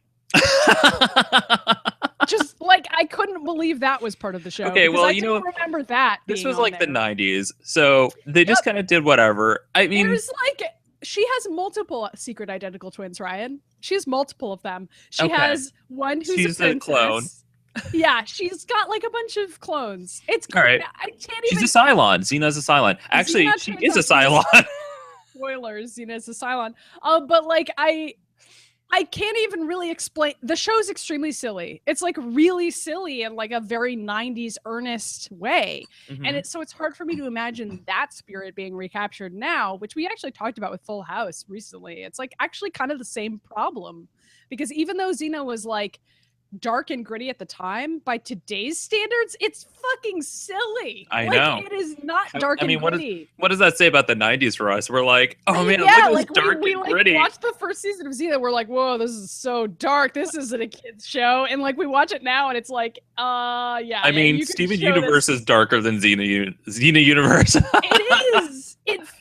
Just like I couldn't believe that was part of the show. Okay, well, I didn't remember that. This was like the 90s, so they just kind of did whatever. I mean, there's like she has multiple secret identical twins, Ryan. She has multiple of them. She has one who's she's a princess. clone. Yeah, she's got like a bunch of clones. It's All right. I can't She's even. a Cylon. Xena's a Cylon. Actually, Xena she turns is a out to be Cylon. Spoilers, it's a Cylon. But like I can't even really explain. The show's extremely silly. It's like really silly in like a very 90s earnest way. And it's hard for me to imagine that spirit being recaptured now, which we actually talked about with Full House recently. It's like actually kind of the same problem, because even though Xena was like dark and gritty at the time, by today's standards, it's fucking silly. I like, know. it is not dark and gritty. What does that say about the 90s for us? We're like, oh man, yeah, look like at this dark we and like gritty. watched the first season of Xena, we're like, whoa, this is so dark. This isn't a kid's show. And like we watch it now and it's like, yeah. I mean, Steven Universe is darker than Xena Universe. It is.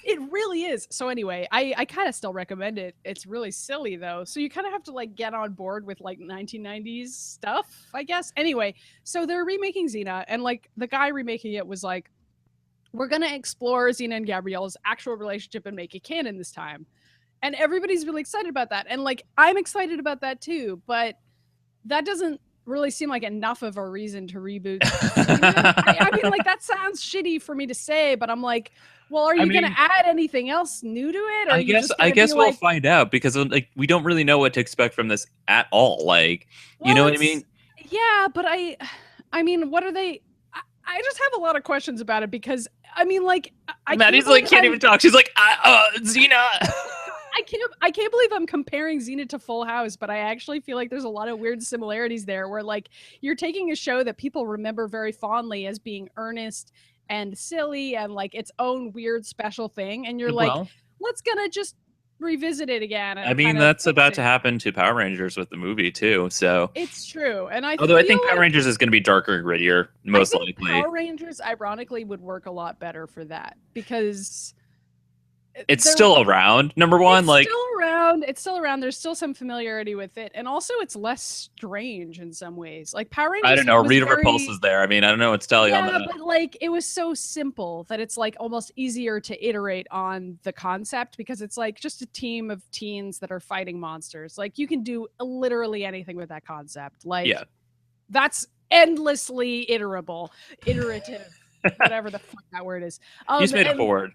It really is. So anyway, I kind of still recommend it. It's really silly though. So you kind of have to like get on board with like 1990s stuff, I guess. Anyway, so they're remaking Xena, and like the guy remaking it was like, we're going to explore Xena and Gabrielle's actual relationship and make it canon this time. And everybody's really excited about that. And like, I'm excited about that too, but that doesn't really seem like enough of a reason to reboot. I mean, like, that sounds shitty for me to say, but I'm like, well, are you going to add anything else new to it? Or I guess we'll find out, because like we don't really know what to expect from this at all. Like, you know what I mean? Yeah, but I mean, what are they? I just have a lot of questions about it, because I mean, like, Maddie's like can't even talk. She's like, Xena. I can't believe I'm comparing Xena to Full House, but I actually feel like there's a lot of weird similarities there, where like you're taking a show that people remember very fondly as being earnest and silly and like its own weird special thing, and you're like, let's gonna just revisit it again. And I mean, that's about to happen to Power Rangers with the movie too. So it's true, and I think Power Rangers is going to be darker and grittier, most likely. Power Rangers, ironically, would work a lot better for that, because it's still around. Number one, it's still around. There's still some familiarity with it, and also it's less strange in some ways. Like Power Rangers, I don't know. Rita Repulse is there. I mean, I don't know what to tell you on that. But like it was so simple that it's like almost easier to iterate on the concept, because it's like just a team of teens that are fighting monsters. Like you can do literally anything with that concept. Like that's endlessly iterative. Whatever the fuck that word is. You just made up a word.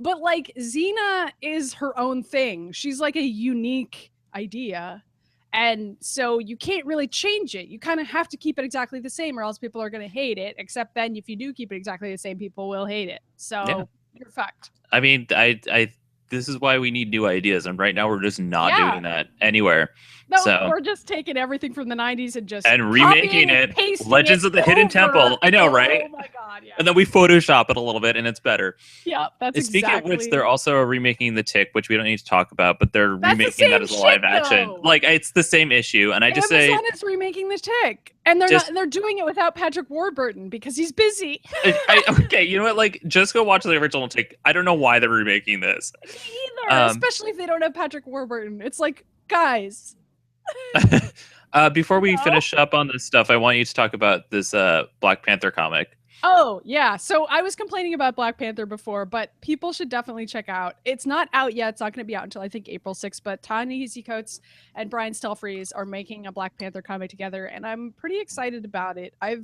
But like Xena is her own thing. She's like a unique idea. And so you can't really change it. You kind of have to keep it exactly the same, or else people are going to hate it. Except then if you do keep it exactly the same, people will hate it. So you're fucked. I mean, this is why we need new ideas. And right now we're just not doing that anywhere. No, we're just taking everything from the 90s and remaking it. Legends of the Hidden Temple. I know, right? Oh my god, yeah. And then we Photoshop it a little bit and it's better. Yeah, that's exactly. Speaking of which, they're also remaking The Tick, which we don't need to talk about, but they're remaking that as a live action. Like, it's the same issue. And I just say Amazon is remaking The Tick. And they're doing it without Patrick Warburton because he's busy. Okay, you know what? Like, just go watch the original Tick. I don't know why they're remaking this. Me either, especially if they don't have Patrick Warburton. It's like, guys. Before we finish up on this stuff, I want you to talk about this Black Panther comic. Oh, yeah. So I was complaining about Black Panther before, but people should definitely check out. It's not out yet. It's not going to be out until I think April 6th, but Ta-Nehisi Coates and Brian Stelfreeze are making a Black Panther comic together, and I'm pretty excited about it. I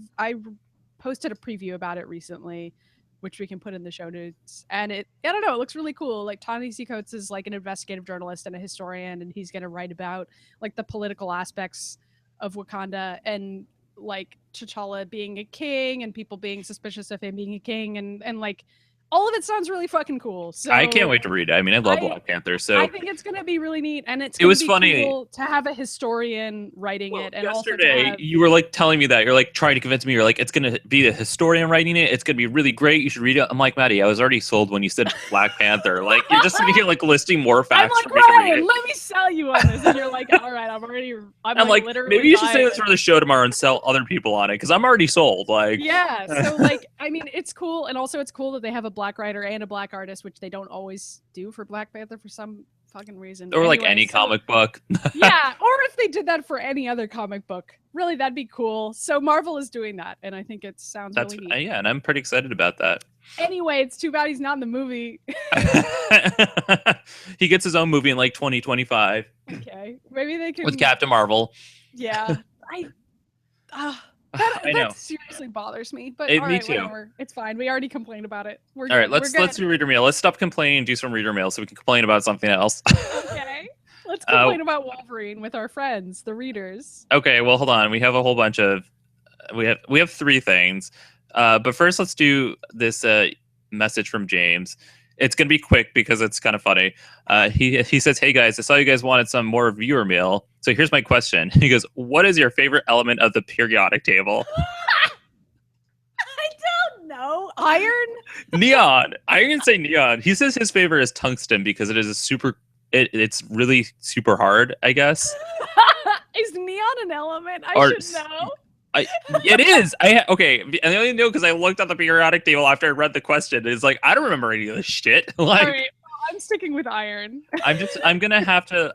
posted a preview about it recently, which we can put in the show notes. And I don't know, it looks really cool. Like Ta-Nehisi Coates is like an investigative journalist and a historian, and he's going to write about like the political aspects of Wakanda and like T'Challa being a king and people being suspicious of him being a king, and like all of it sounds really fucking cool. So I can't wait to read it. I mean, I love Black Panther, so I think it's gonna be really neat, and it was funny cool to have a historian writing it. And yesterday, you were like telling me that you're like trying to convince me. You're like, it's gonna be a historian writing it. It's gonna be really great. You should read it. I'm like, Maddie, I was already sold when you said Black Panther. Like, you're just sitting here like listing more facts. I'm like, Ryan, let me sell you on this, and you're like, all right, I'm like literally. Maybe you should say this for the show tomorrow and sell other people on it, because I'm already sold. Like, yeah. So like, I mean, it's cool, and also it's cool that they have a black writer and a black artist, which they don't always do for Black Panther for some fucking reason. Or like any comic book. Yeah, or if they did that for any other comic book, really, that'd be cool. So Marvel is doing that, and I think it sounds really neat. Yeah, and I'm pretty excited about that. Anyway, it's too bad he's not in the movie. He gets his own movie in like 2025. Okay, maybe they can with Captain Marvel. Yeah, I know. That seriously bothers me. But Me all right, too. whatever. It's fine. We already complained about it. We're All good. right, let's do reader mail. Let's stop complaining and do some reader mail so we can complain about something else. Okay. Let's complain about Wolverine with our friends, the readers. Okay, well, hold on. We have a whole bunch of we have 3 things. But first, let's do this message from James. It's gonna be quick because it's kind of funny. He says, "Hey guys, I saw you guys wanted some more viewer mail. So here's my question." He goes, "What is your favorite element of the periodic table?" I don't know. Iron? Neon. I can say neon. He says his favorite is tungsten because it is a super. It's really super hard, I guess. Is neon an element? I should know. It is. Okay, and I only know because I looked at the periodic table after I read the question. It's like I don't remember any of this shit. Like, all right, well, I'm sticking with iron. I'm gonna have to.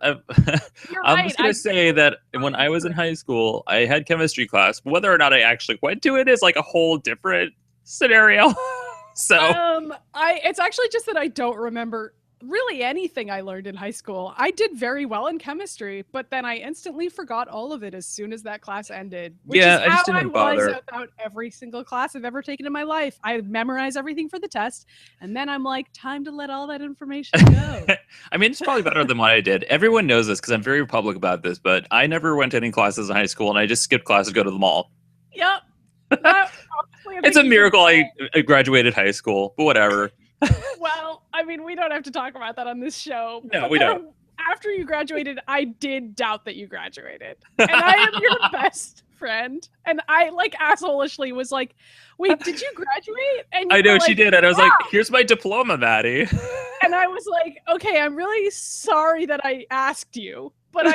I'm just gonna say that when I was in high school, I had chemistry class. Whether or not I actually went to it is like a whole different scenario. So, it's actually just that I don't remember really anything I learned in high school. I did very well in chemistry, but then I instantly forgot all of it as soon as that class ended. Which is I just how didn't bother. was about every single class I've ever taken in my life. I memorize everything for the test, and then I'm like, time to let all that information go. I mean, it's probably better than what I did. Everyone knows this because I'm very public about this, but I never went to any classes in high school, and I just skipped class to go to the mall. Yep. It's a miracle I graduated high school, but whatever. Well, I mean, we don't have to talk about that on this show. No, we don't. After you graduated, I did doubt that you graduated. And I am your best friend. And I, like, assholishly was like, wait, did you graduate? And I know, like, she did. And I was like, here's my diploma, Maddie. And I was like, okay, I'm really sorry that I asked you. But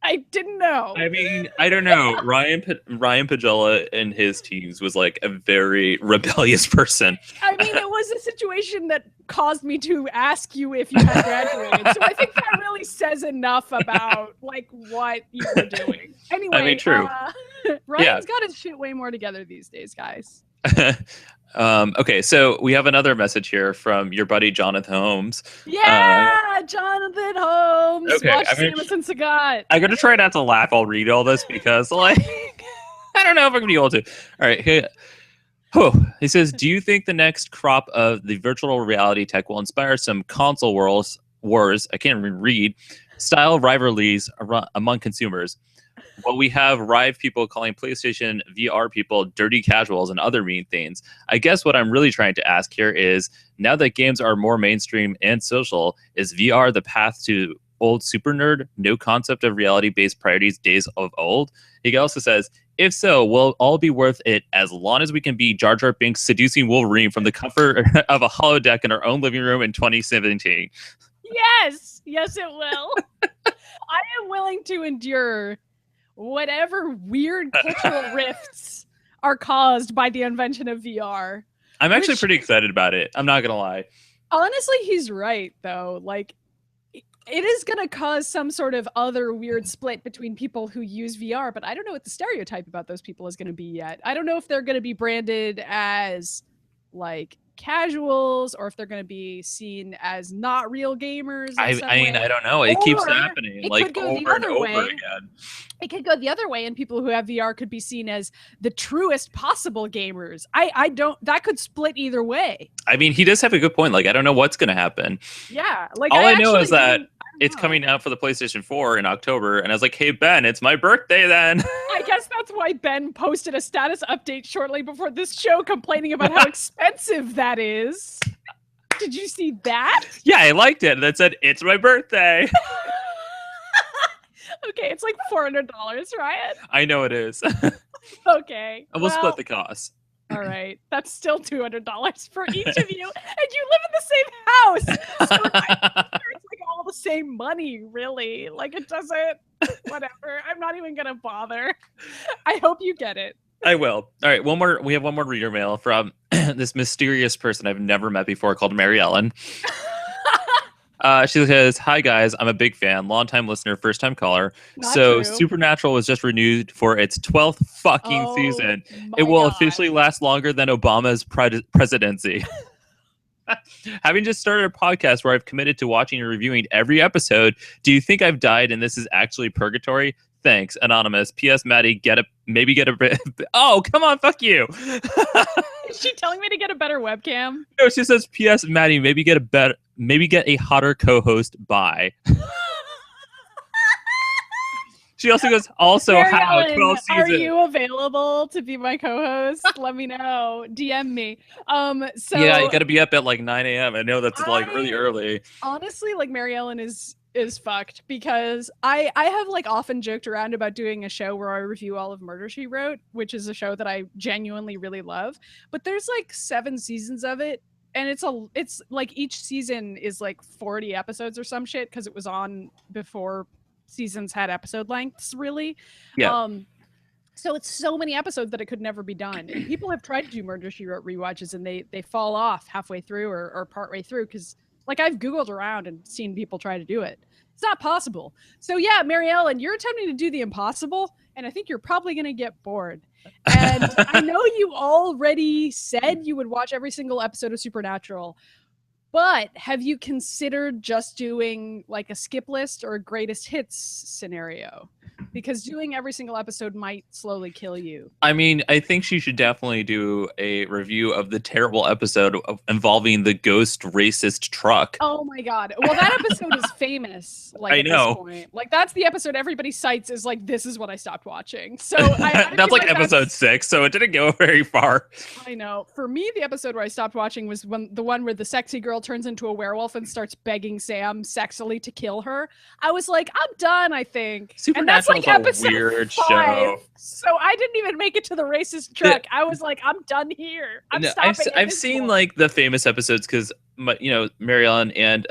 I didn't know. I mean, I don't know. Ryan Pagella and his teams was like a very rebellious person. I mean, it was a situation that caused me to ask you if you had graduated. So I think that really says enough about like what you were doing. Anyway, I mean, true. Ryan's got his shit way more together these days, guys. Okay, so we have another message here from your buddy Jonathan Holmes. Yeah, Jonathan Holmes. Okay, Watch Samus and Sagat. I'm gonna try not to laugh. I'll read all this because, like, I don't know if I'm gonna be able to. All right, he says, "Do you think the next crop of the virtual reality tech will inspire some console wars? I can't even read style rivalries among consumers? Well, we have Rive people calling PlayStation VR people dirty casuals and other mean things. I guess what I'm really trying to ask here is, now that games are more mainstream and social, is VR the path to old super nerd, no concept of reality-based priorities days of old?" He also says, "If so, will all be worth it as long as we can be Jar Jar Binks seducing Wolverine from the comfort of a holodeck in our own living room in 2017. Yes, it will. I am willing to endure whatever weird cultural rifts are caused by the invention of VR. I'm actually pretty excited about it. I'm not going to lie. Honestly, he's right, though. Like, it is going to cause some sort of other weird split between people who use VR, but I don't know what the stereotype about those people is going to be yet. I don't know if they're going to be branded as, like, casuals or if they're going to be seen as not real gamers. I mean, I don't know. It keeps happening, like, over and over again. It could go the other way, and people who have VR could be seen as the truest possible gamers. I don't. That could split either way. I mean, he does have a good point. Like, I don't know what's going to happen. Yeah, like all I know is that it's coming out for the PlayStation 4 in October, and I was like, "Hey Ben, it's my birthday then." I guess that's why Ben posted a status update shortly before this show, complaining about how expensive that is. Did you see that? Yeah, I liked it. That said, "It's my birthday." Okay, it's like $400, Ryan. I know it is. Okay, and we'll split the cost. All right, that's still $200 for each of you, and you live in the same house. So it's like all the same money, really. Like, it doesn't. Whatever. I'm not even gonna bother. I hope you get it. I will. All right, one more. We have one more reader mail from this mysterious person I've never met before called Mary Ellen. She says, "Hi guys, I'm a big fan, long-time listener, first-time caller. Supernatural was just renewed for its 12th fucking season. It will officially last longer than Obama's presidency." "Having just started a podcast where I've committed to watching and reviewing every episode, do you think I've died and this is actually purgatory? Thanks, anonymous. P.S. Maddy, maybe get a bit. Oh, come on, fuck you. Is she telling me to get a better webcam? No, she says, P.S. Maddy, maybe get a hotter co-host. Bye. She also goes, also Mary how Ellen, 12 seasons. are you available to be my co-host? Let me know. DM me. So yeah, you got to be up at like 9 a.m. I know that's like really early. Honestly, like Mary Ellen is fucked because I have like often joked around about doing a show where I review all of Murder, She Wrote, which is a show that I genuinely really love. But there's like 7 seasons of it. And it's like each season is like 40 episodes or some shit because it was on before seasons had episode lengths, really. Yeah. So it's so many episodes that it could never be done. And people have tried to do Murder, She Wrote rewatches and they fall off halfway through or partway through because like I've Googled around and seen people try to do it. It's not possible. So yeah, Mary Ellen, you're attempting to do the impossible, and I think you're probably going to get bored. And I know you already said you would watch every single episode of Supernatural, but have you considered just doing like a skip list or a greatest hits scenario? Because doing every single episode might slowly kill you. I mean, I think she should definitely do a review of the terrible episode involving the ghost racist truck. Oh my god. Well, that episode is famous. Like I know. This point. Like that's the episode everybody cites is like, this is what I stopped watching. So I that's like episode 6, so it didn't go very far. I know. For me, the episode where I stopped watching was the one where the sexy girl turns into a werewolf and starts begging Sam sexily to kill her. I was like, I'm done, I think. Supernatural is a weird 5. Show. So I didn't even make it to the racist truck. I was like, I'm done here. I'm stopping. I've seen like the famous episodes because Mary Ellen and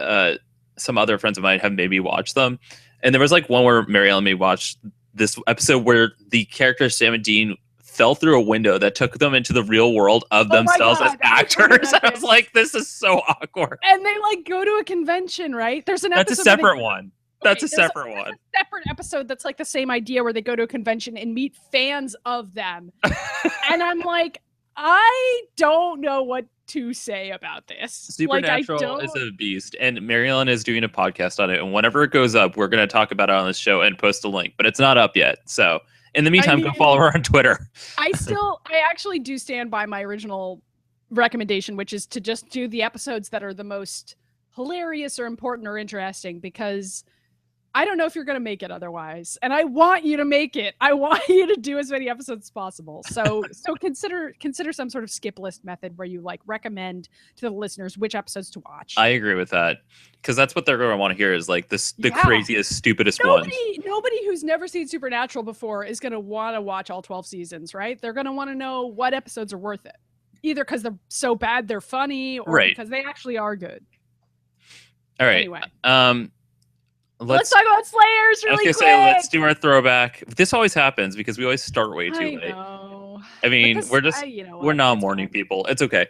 some other friends of mine have maybe watched them, and there was like one where Mary Ellen may watch this episode where the character Sam and Dean fell through a window that took them into the real world of themselves as actors. I was like, this is so awkward. And they like go to a convention, right? There's an episode. That's a separate one. That's a separate one. There's a separate episode that's like the same idea where they go to a convention and meet fans of them. And I'm like, I don't know what to say about this. Supernatural is a beast, and Mary Ellen is doing a podcast on it. And whenever it goes up, we're going to talk about it on the show and post a link. But it's not up yet. So in the meantime, go follow her on Twitter. I actually do stand by my original recommendation, which is to just do the episodes that are the most hilarious or important or interesting, because I don't know if you're going to make it otherwise. And I want you to make it. I want you to do as many episodes as possible. So consider some sort of skip list method where you like recommend to the listeners which episodes to watch. I agree with that. Because that's what they're going to want to hear is like the craziest, stupidest ones. Nobody who's never seen Supernatural before is going to want to watch all 12 seasons, right? They're going to want to know what episodes are worth it. Either because they're so bad they're funny, or because they actually are good. All right. Anyway. Let's talk about Slayers really quick. Let's do our throwback. This always happens because we always start way too late. Know. I mean, we're not morning people. It's okay.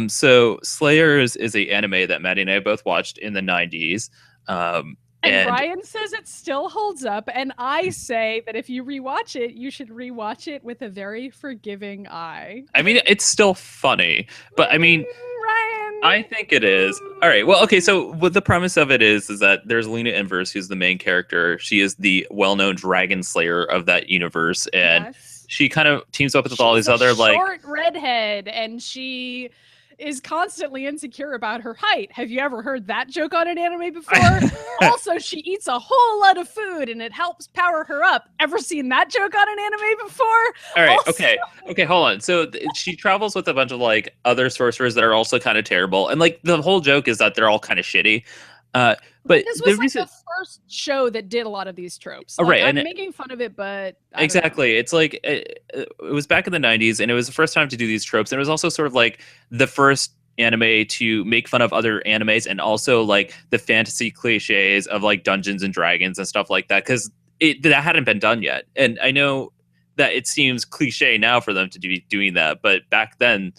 So Slayers is an anime that Maddy and I both watched in the 90s. And Ryan says it still holds up, and I say that if you rewatch it, you should rewatch it with a very forgiving eye. I mean, it's still funny, but I mean, Ryan, I think it is. All right. Well, okay. So what the premise of it is that there's Lena Inverse, who's the main character. She is the well-known dragon slayer of that universe, and she kind of teams up with all these other short redhead, and she is constantly insecure about her height. Have you ever heard that joke on an anime before? Also, she eats a whole lot of food and it helps power her up. Ever seen that joke on an anime before? All right. Also, okay, hold on. So she travels with a bunch of like other sorcerers that are also kind of terrible, and like the whole joke is that they're all kind of shitty. But this was the first show that did a lot of these tropes. Right, I'm making fun of it, but exactly, it's like it was back in the 90s, and it was the first time to do these tropes, and it was also sort of like the first anime to make fun of other animes, and also like the fantasy cliches of like Dungeons and Dragons and stuff like that, because that hadn't been done yet. And I know that it seems cliche now for them to be doing that, but back then,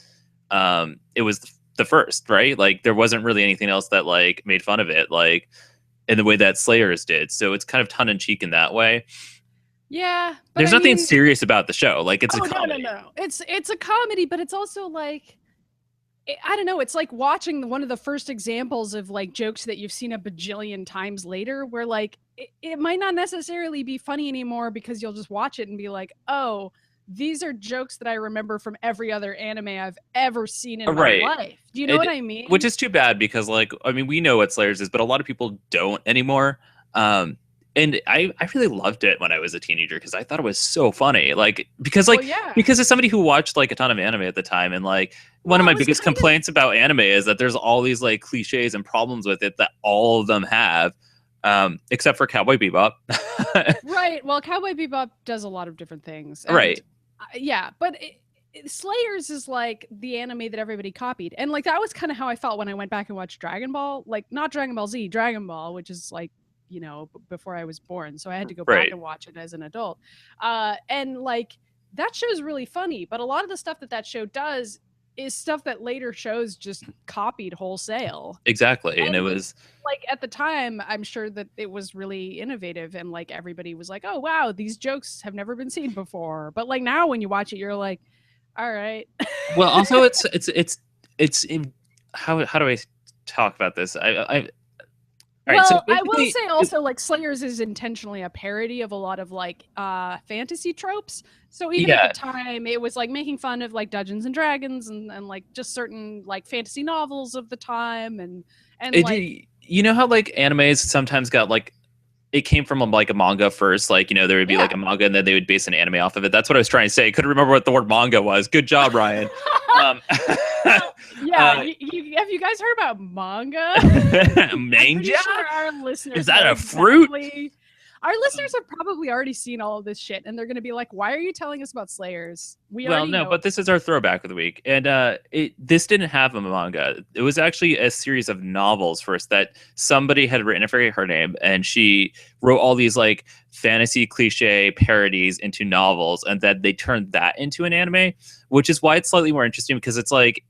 it was the first, right? Like there wasn't really anything else that like made fun of it like in the way that Slayers did. So it's kind of tongue-in-cheek in that way. Yeah, but there's nothing serious about the show. Like it's a comedy. No. It's a comedy, but it's also like I don't know. It's like watching one of the first examples of like jokes that you've seen a bajillion times later, where like it might not necessarily be funny anymore because you'll just watch it and be like, oh, these are jokes that I remember from every other anime I've ever seen in my Right. life. Do you know what I mean? Which is too bad because, like, I mean, we know what Slayers is, but a lot of people don't anymore. And I really loved it when I was a teenager because I thought it was so funny. Like, because like because as somebody who watched like a ton of anime at the time, and like one of my biggest complaints about anime is that there's all these like cliches and problems with it that all of them have, except for Cowboy Bebop. Right. Well, Cowboy Bebop does a lot of different things. And, right. Yeah, but Slayers is like the anime that everybody copied, and like that was kind of how I felt when I went back and watched Dragon Ball. Like not Dragon Ball Z, Dragon Ball, which is like, you know, before I was born, so I had to go back and watch it as an adult. And like that show's really funny, but a lot of the stuff that show does is stuff that later shows just copied wholesale. Exactly. And it was like at the time, I'm sure that it was really innovative, and like everybody was like, oh wow, these jokes have never been seen before. But like now when you watch it, you're like, all right. Well, also it's how do I talk about this? All right, so I will say also, like, Slayers is intentionally a parody of a lot of like fantasy tropes. So even at the time, it was like making fun of like Dungeons and Dragons and like just certain like fantasy novels of the time, and like, you know how like animes sometimes got like, it came from like a manga first, like, you know, there would be like a manga and then they would base an anime off of it. That's what I was trying to say. Couldn't remember what the word manga was. Good job, Ryan. Have you guys heard about manga? Manga? Sure our listeners is that a fruit? Our listeners have probably already seen all of this shit, and they're going to be like, why are you telling us about Slayers? But this is our throwback of the week. And this didn't have a manga. It was actually a series of novels first that somebody had written. I forget her name. And she wrote all these like fantasy cliche parodies into novels. And then they turned that into an anime, which is why it's slightly more interesting, because it's like,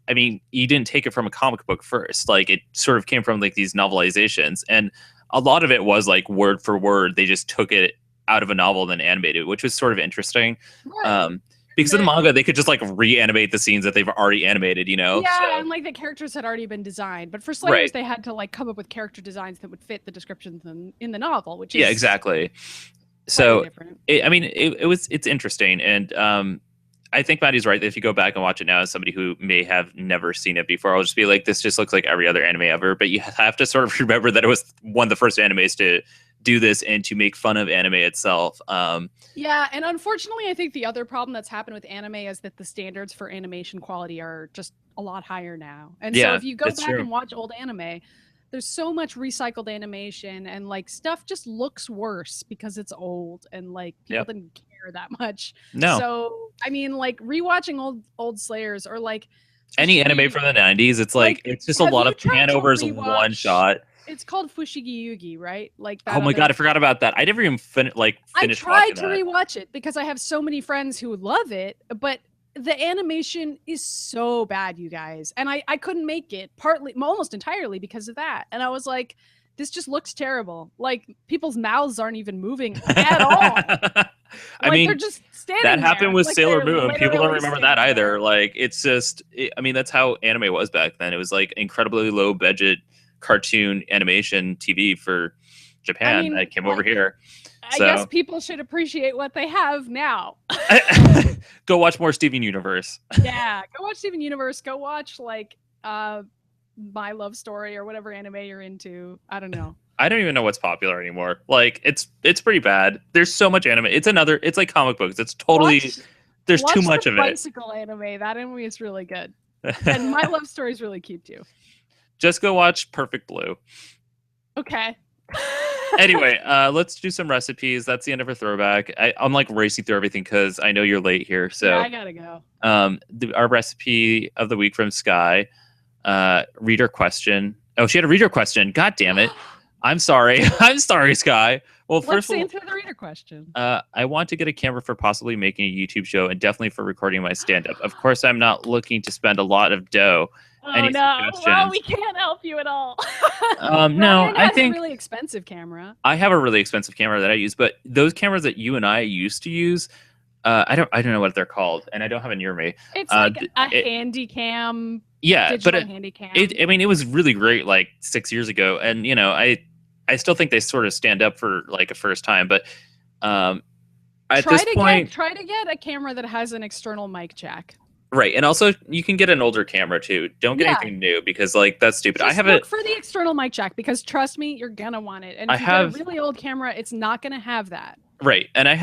I mean, you didn't take it from a comic book first. Like, it sort of came from like these novelizations. And a lot of it was like word for word. They just took it out of a novel and then animated, which was sort of interesting. Right. Because in the manga, they could just like reanimate the scenes that they've already animated, you know? Yeah, and like the characters had already been designed. But for Slayers, they had to like come up with character designs that would fit the descriptions in the novel, which is exactly. So it's interesting. And I think Maddie's right. If you go back and watch it now as somebody who may have never seen it before, I'll just be like, this just looks like every other anime ever. But you have to sort of remember that it was one of the first animes to do this and to make fun of anime itself. Yeah, and unfortunately, I think the other problem that's happened with anime is that the standards for animation quality are just a lot higher now. And so if you go back and watch old anime, there's so much recycled animation, and like stuff just looks worse because it's old, and like people didn't care that much. No. So I mean, like rewatching old Slayers, or like any anime from the 90s, it's like it's just a lot of Hanovers one shot. It's called Fushigi Yugi, right? Like that. Oh my god, I forgot about that. I never even finished. I tried to rewatch it because I have so many friends who love it, but the animation is so bad, you guys, and I couldn't make it, partly, almost entirely because of that. And I was like, this just looks terrible. Like people's mouths aren't even moving at all. I mean, they're just standing that happened there. with Like, Sailor Moon. People don't remember that either. There. Like, it's just, I mean, that's how anime was back then. It was like incredibly low budget cartoon animation TV for Japan that came over here. I guess people should appreciate what they have now. Go watch more Steven Universe. Yeah, go watch Steven Universe. Go watch like My Love Story or whatever anime you're into. I don't know. I don't even know what's popular anymore. Like, it's pretty bad. There's so much anime. It's like comic books. It's totally there's too much of it. Bicycle anime. That anime is really good. And My Love Story is really cute too. Just go watch Perfect Blue. Okay. Anyway, let's do some recipes. That's the end of our throwback. I'm like racing through everything because I know you're late here. So yeah, I gotta go. Our recipe of the week from Skye, reader question. Oh, she had a reader question. God damn it. I'm sorry. I'm sorry, Skye. Well, let's answer the reader question. I want to get a camera for possibly making a YouTube show and definitely for recording my stand-up. Of course, I'm not looking to spend a lot of dough. Oh no! Well, we can't help you at all. No, I think a really expensive camera. I have a really expensive camera that I use, but those cameras that you and I used to use, I don't know what they're called, and I don't have it near me. It's like a handy cam Yeah, but digital handy cam. I mean, it was really great like 6 years ago, and I still think they sort of stand up for like a first time, but at this point, try to get a camera that has an external mic jack. right, and also you can get an older camera too. Don't get anything new because like that's stupid. Just look for the external mic jack because trust me, you're gonna want it. And if you get a really old camera, it's not gonna have that. Right, and I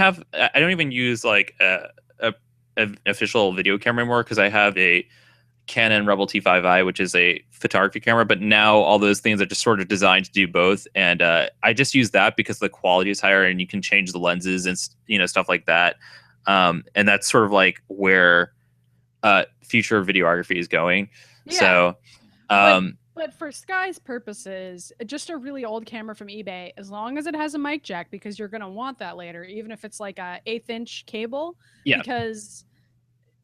don't even use like an official video camera anymore because I have a Canon Rebel T5i, which is a photography camera, but now all those things are just sort of designed to do both, and I just use that because the quality is higher and you can change the lenses and stuff like that, and that's sort of like where future videography is going. Yeah. So but for Skye's purposes, just a really old camera from eBay, as long as it has a mic jack, because you're going to want that later, even if it's like a 1/8" cable, because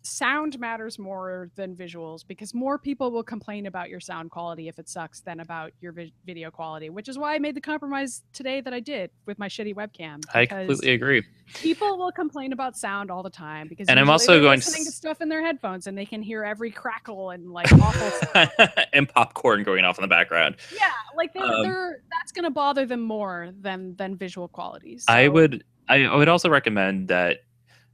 sound matters more than visuals, because more people will complain about your sound quality if it sucks than about your video quality, which is why I made the compromise today that I did with my shitty webcam. I completely agree. People will complain about sound all the time because I'm also listening to stuff in their headphones and they can hear every crackle and like awful stuff. And popcorn going off in the background. Yeah, like that's going to bother them more than visual qualities. So. I would also recommend that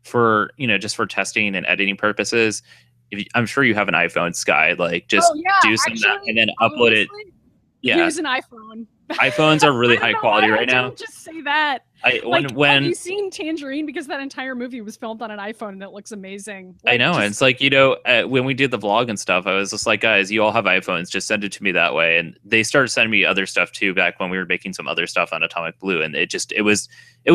for just for testing and editing purposes, I'm sure you have an iPhone, Skye, like just do some of that and then upload it. Yeah, use an iPhone. iPhones are really high quality right now. Don't just say that. Have you seen Tangerine? Because that entire movie was filmed on an iPhone and it looks amazing. I know. And it's like, when we did the vlog and stuff, I was just like, guys, you all have iPhones, just send it to me that way. And they started sending me other stuff too back when we were making some other stuff on Atomic Blue. And it was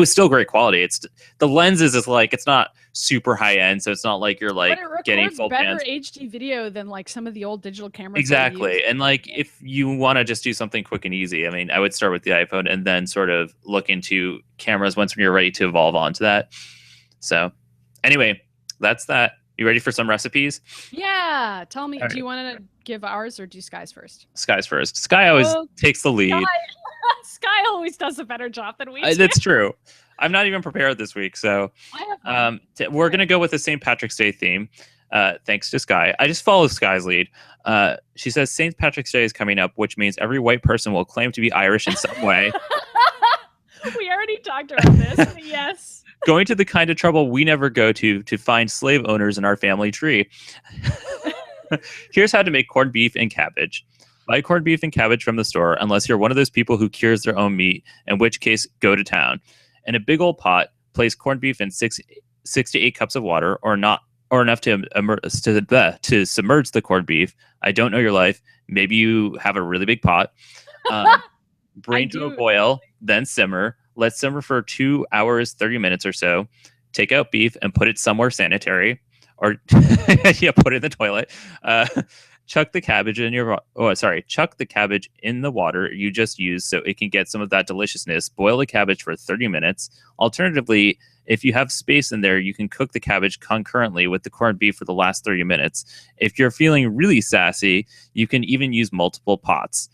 still great quality. It's the lenses is like, it's not super high end. So it's not like you're like getting full better HD video than like some of the old digital cameras. Exactly. And like, if you want to just do something quick and easy, I mean, I would start with the iPhone and then sort of look into cameras once you're ready to evolve onto that. So anyway, that's that. You ready for some recipes? Yeah. Tell me, do you want to give ours or do Skye's first? Skye's first. Skye always takes the lead. Skye always does a better job than we do. That's true. I'm not even prepared this week. So we're going to go with the St. Patrick's Day theme. Thanks to Skye. I just follow Skye's lead. She says St. Patrick's Day is coming up, which means every white person will claim to be Irish in some way. We already talked about this, but yes. Going to the kind of trouble we never go to find slave owners in our family tree. Here's how to make corned beef and cabbage. Buy corned beef and cabbage from the store, unless you're one of those people who cures their own meat, in which case, go to town. In a big old pot, place corned beef in 6 to 8 cups of water, or enough to submerge the corned beef. I don't know your life. Maybe you have a really big pot. Bring to a boil, then simmer. Let simmer for 2 hours, 30 minutes or so. Take out beef and put it somewhere sanitary, or put it in the toilet. Chuck the cabbage chuck the cabbage in the water you just used so it can get some of that deliciousness. Boil the cabbage for 30 minutes. Alternatively, if you have space in there, you can cook the cabbage concurrently with the corned beef for the last 30 minutes. If you're feeling really sassy, you can even use multiple pots.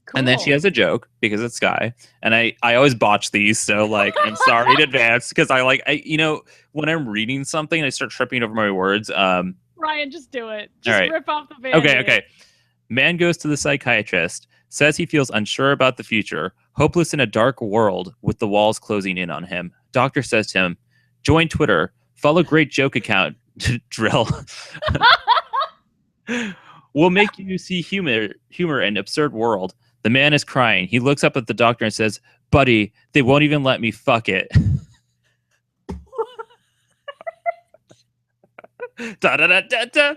Cool. And then she has a joke because it's Skye, and I always botch these, so like I'm sorry in advance because I when I'm reading something I start tripping over my words. Ryan, just do it. Just rip off the band. Okay. Man goes to the psychiatrist, says he feels unsure about the future, hopeless in a dark world with the walls closing in on him. Doctor says to him, join Twitter, follow great joke account, Drill. We'll make you see humor in absurd world. The man is crying. He looks up at the doctor and says, buddy, they won't even let me fuck it. Da da da da da.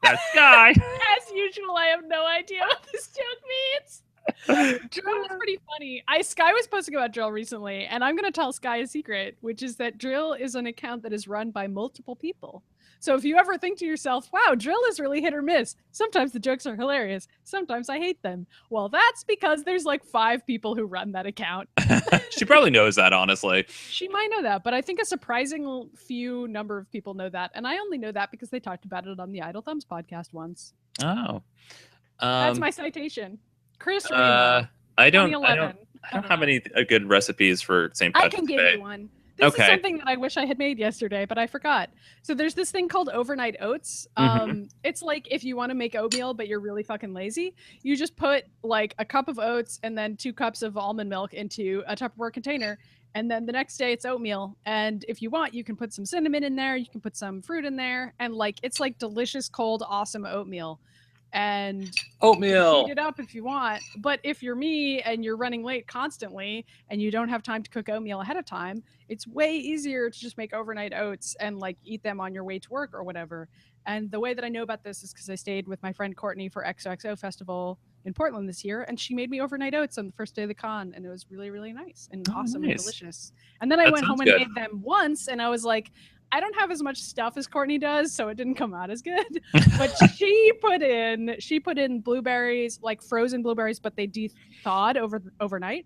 That's Skye. As usual, I have no idea what this joke means. Drill is pretty funny. Skye was posting about Drill recently, and I'm going to tell Skye a secret, which is that Drill is an account that is run by multiple people. So if you ever think to yourself, wow, Drill is really hit or miss. Sometimes the jokes are hilarious. Sometimes I hate them. Well, that's because there's like 5 people who run that account. She probably knows that, honestly. She might know that, but I think a surprising few number of people know that. And I only know that because they talked about it on the Idle Thumbs podcast once. Oh. That's my citation. Chris Remo, I don't have any good recipes for St. Patrick's Day. I can give you one. This is something that I wish I had made yesterday, but I forgot. So there's this thing called overnight oats. It's like if you want to make oatmeal, but you're really fucking lazy, you just put like a cup of oats and then 2 cups of almond milk into a Tupperware container. And then the next day it's oatmeal. And if you want, you can put some cinnamon in there. You can put some fruit in there. And like, it's like delicious, cold, awesome oatmeal. And heat it up if you want. But if you're me and you're running late constantly and you don't have time to cook oatmeal ahead of time, it's way easier to just make overnight oats and like eat them on your way to work or whatever. And the way that I know about this is because I stayed with my friend Courtney for XOXO Festival in Portland this year, and she made me overnight oats on the first day of the con, and it was really, really nice and awesome and delicious. And then I went home and made them once, and I was like, I don't have as much stuff as Courtney does, so it didn't come out as good. But she put in blueberries, like frozen blueberries, but they de-thawed overnight.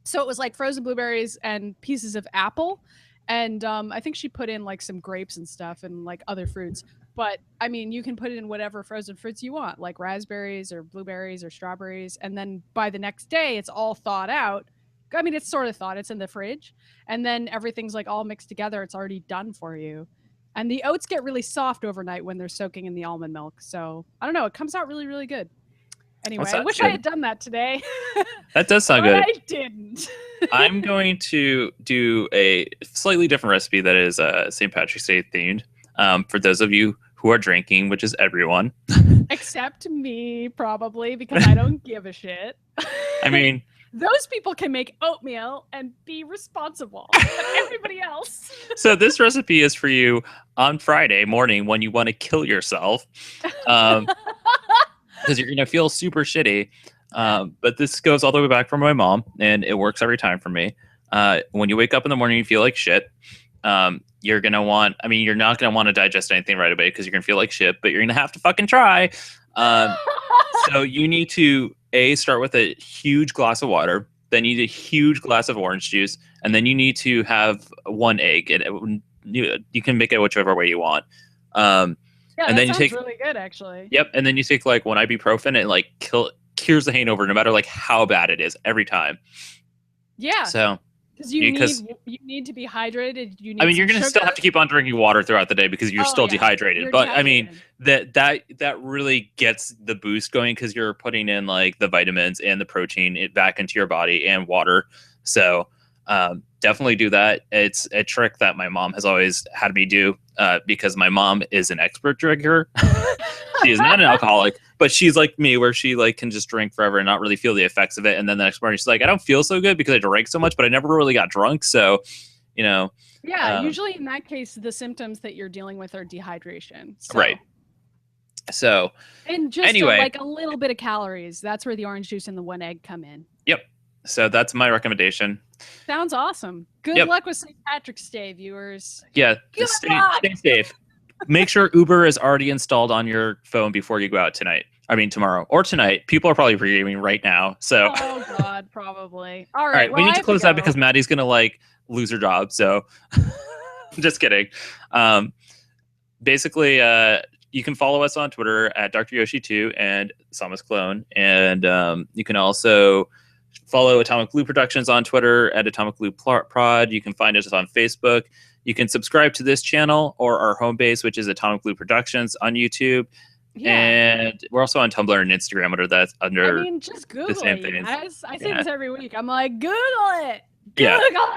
So it was like frozen blueberries and pieces of apple. And I think she put in like some grapes and stuff and like other fruits. But I mean, you can put in whatever frozen fruits you want, like raspberries or blueberries or strawberries. And then by the next day, it's all thawed out. I mean, it's sort of thawed. It's in the fridge. And then everything's like all mixed together. It's already done for you. And the oats get really soft overnight when they're soaking in the almond milk. So I don't know. It comes out really, really good. Anyway, I wish I had done that today. That does sound good. I didn't. I'm going to do a slightly different recipe that is St. Patrick's Day themed. For those of you who are drinking, which is everyone. Except me, probably, because I don't give a shit. I mean... Those people can make oatmeal and be responsible, but everybody else. So this recipe is for you on Friday morning when you want to kill yourself. Because you're going to feel super shitty. But this goes all the way back from my mom, and it works every time for me. When you wake up in the morning, you feel like shit. You're going to want, I mean, you're not going to want to digest anything right away because you're going to feel like shit, but you're going to have to fucking try. So you need to, start with a huge glass of water. Then you need a huge glass of orange juice. And then you need to have 1 egg. And you can make it whichever way you want. And then you take really good, actually. Yep. And then you take like 1 ibuprofen and it like cures the hangover no matter like how bad it is every time. Yeah. So because you need to be hydrated. You need you're going to still have to keep on drinking water throughout the day because you're still dehydrated. But dehydrated. I mean, that really gets the boost going because you're putting in like the vitamins and the protein back into your body and water. So definitely do that. It's a trick that my mom has always had me do because my mom is an expert drinker. She is not an alcoholic, but she's like me where she like can just drink forever and not really feel the effects of it. And then the next morning she's like, I don't feel so good because I drank so much, but I never really got drunk. So, you know. Yeah, usually in that case, the symptoms that you're dealing with are dehydration. So. Right. So. And just anyway, like a little bit of calories. That's where the orange juice and the 1 egg come in. Yep. So that's my recommendation. Sounds awesome. Good luck with St. Patrick's Day, viewers. Yeah, stay safe. Make sure Uber is already installed on your phone before you go out tonight. I mean, tomorrow or tonight. People are probably pre-gaming right now. So. Oh God, probably. All right. Well, we need to close that because Maddie's gonna like lose her job. So, just kidding. Basically, you can follow us on Twitter at Dr. Yoshi2 and Samus Clone, and you can also follow Atomic Blue Productions on Twitter at Atomic Blue Prod. You can find us on Facebook. You can subscribe to this channel or our home base, which is Atomic Blue Productions on YouTube. Yeah. And we're also on Tumblr and Instagram just Google the same thing. I say this every week. I'm like, Google it. Google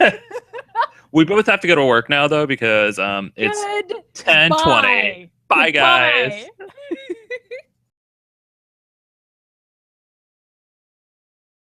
it. We both have to go to work now, though, because it's 10:20. Bye, guys.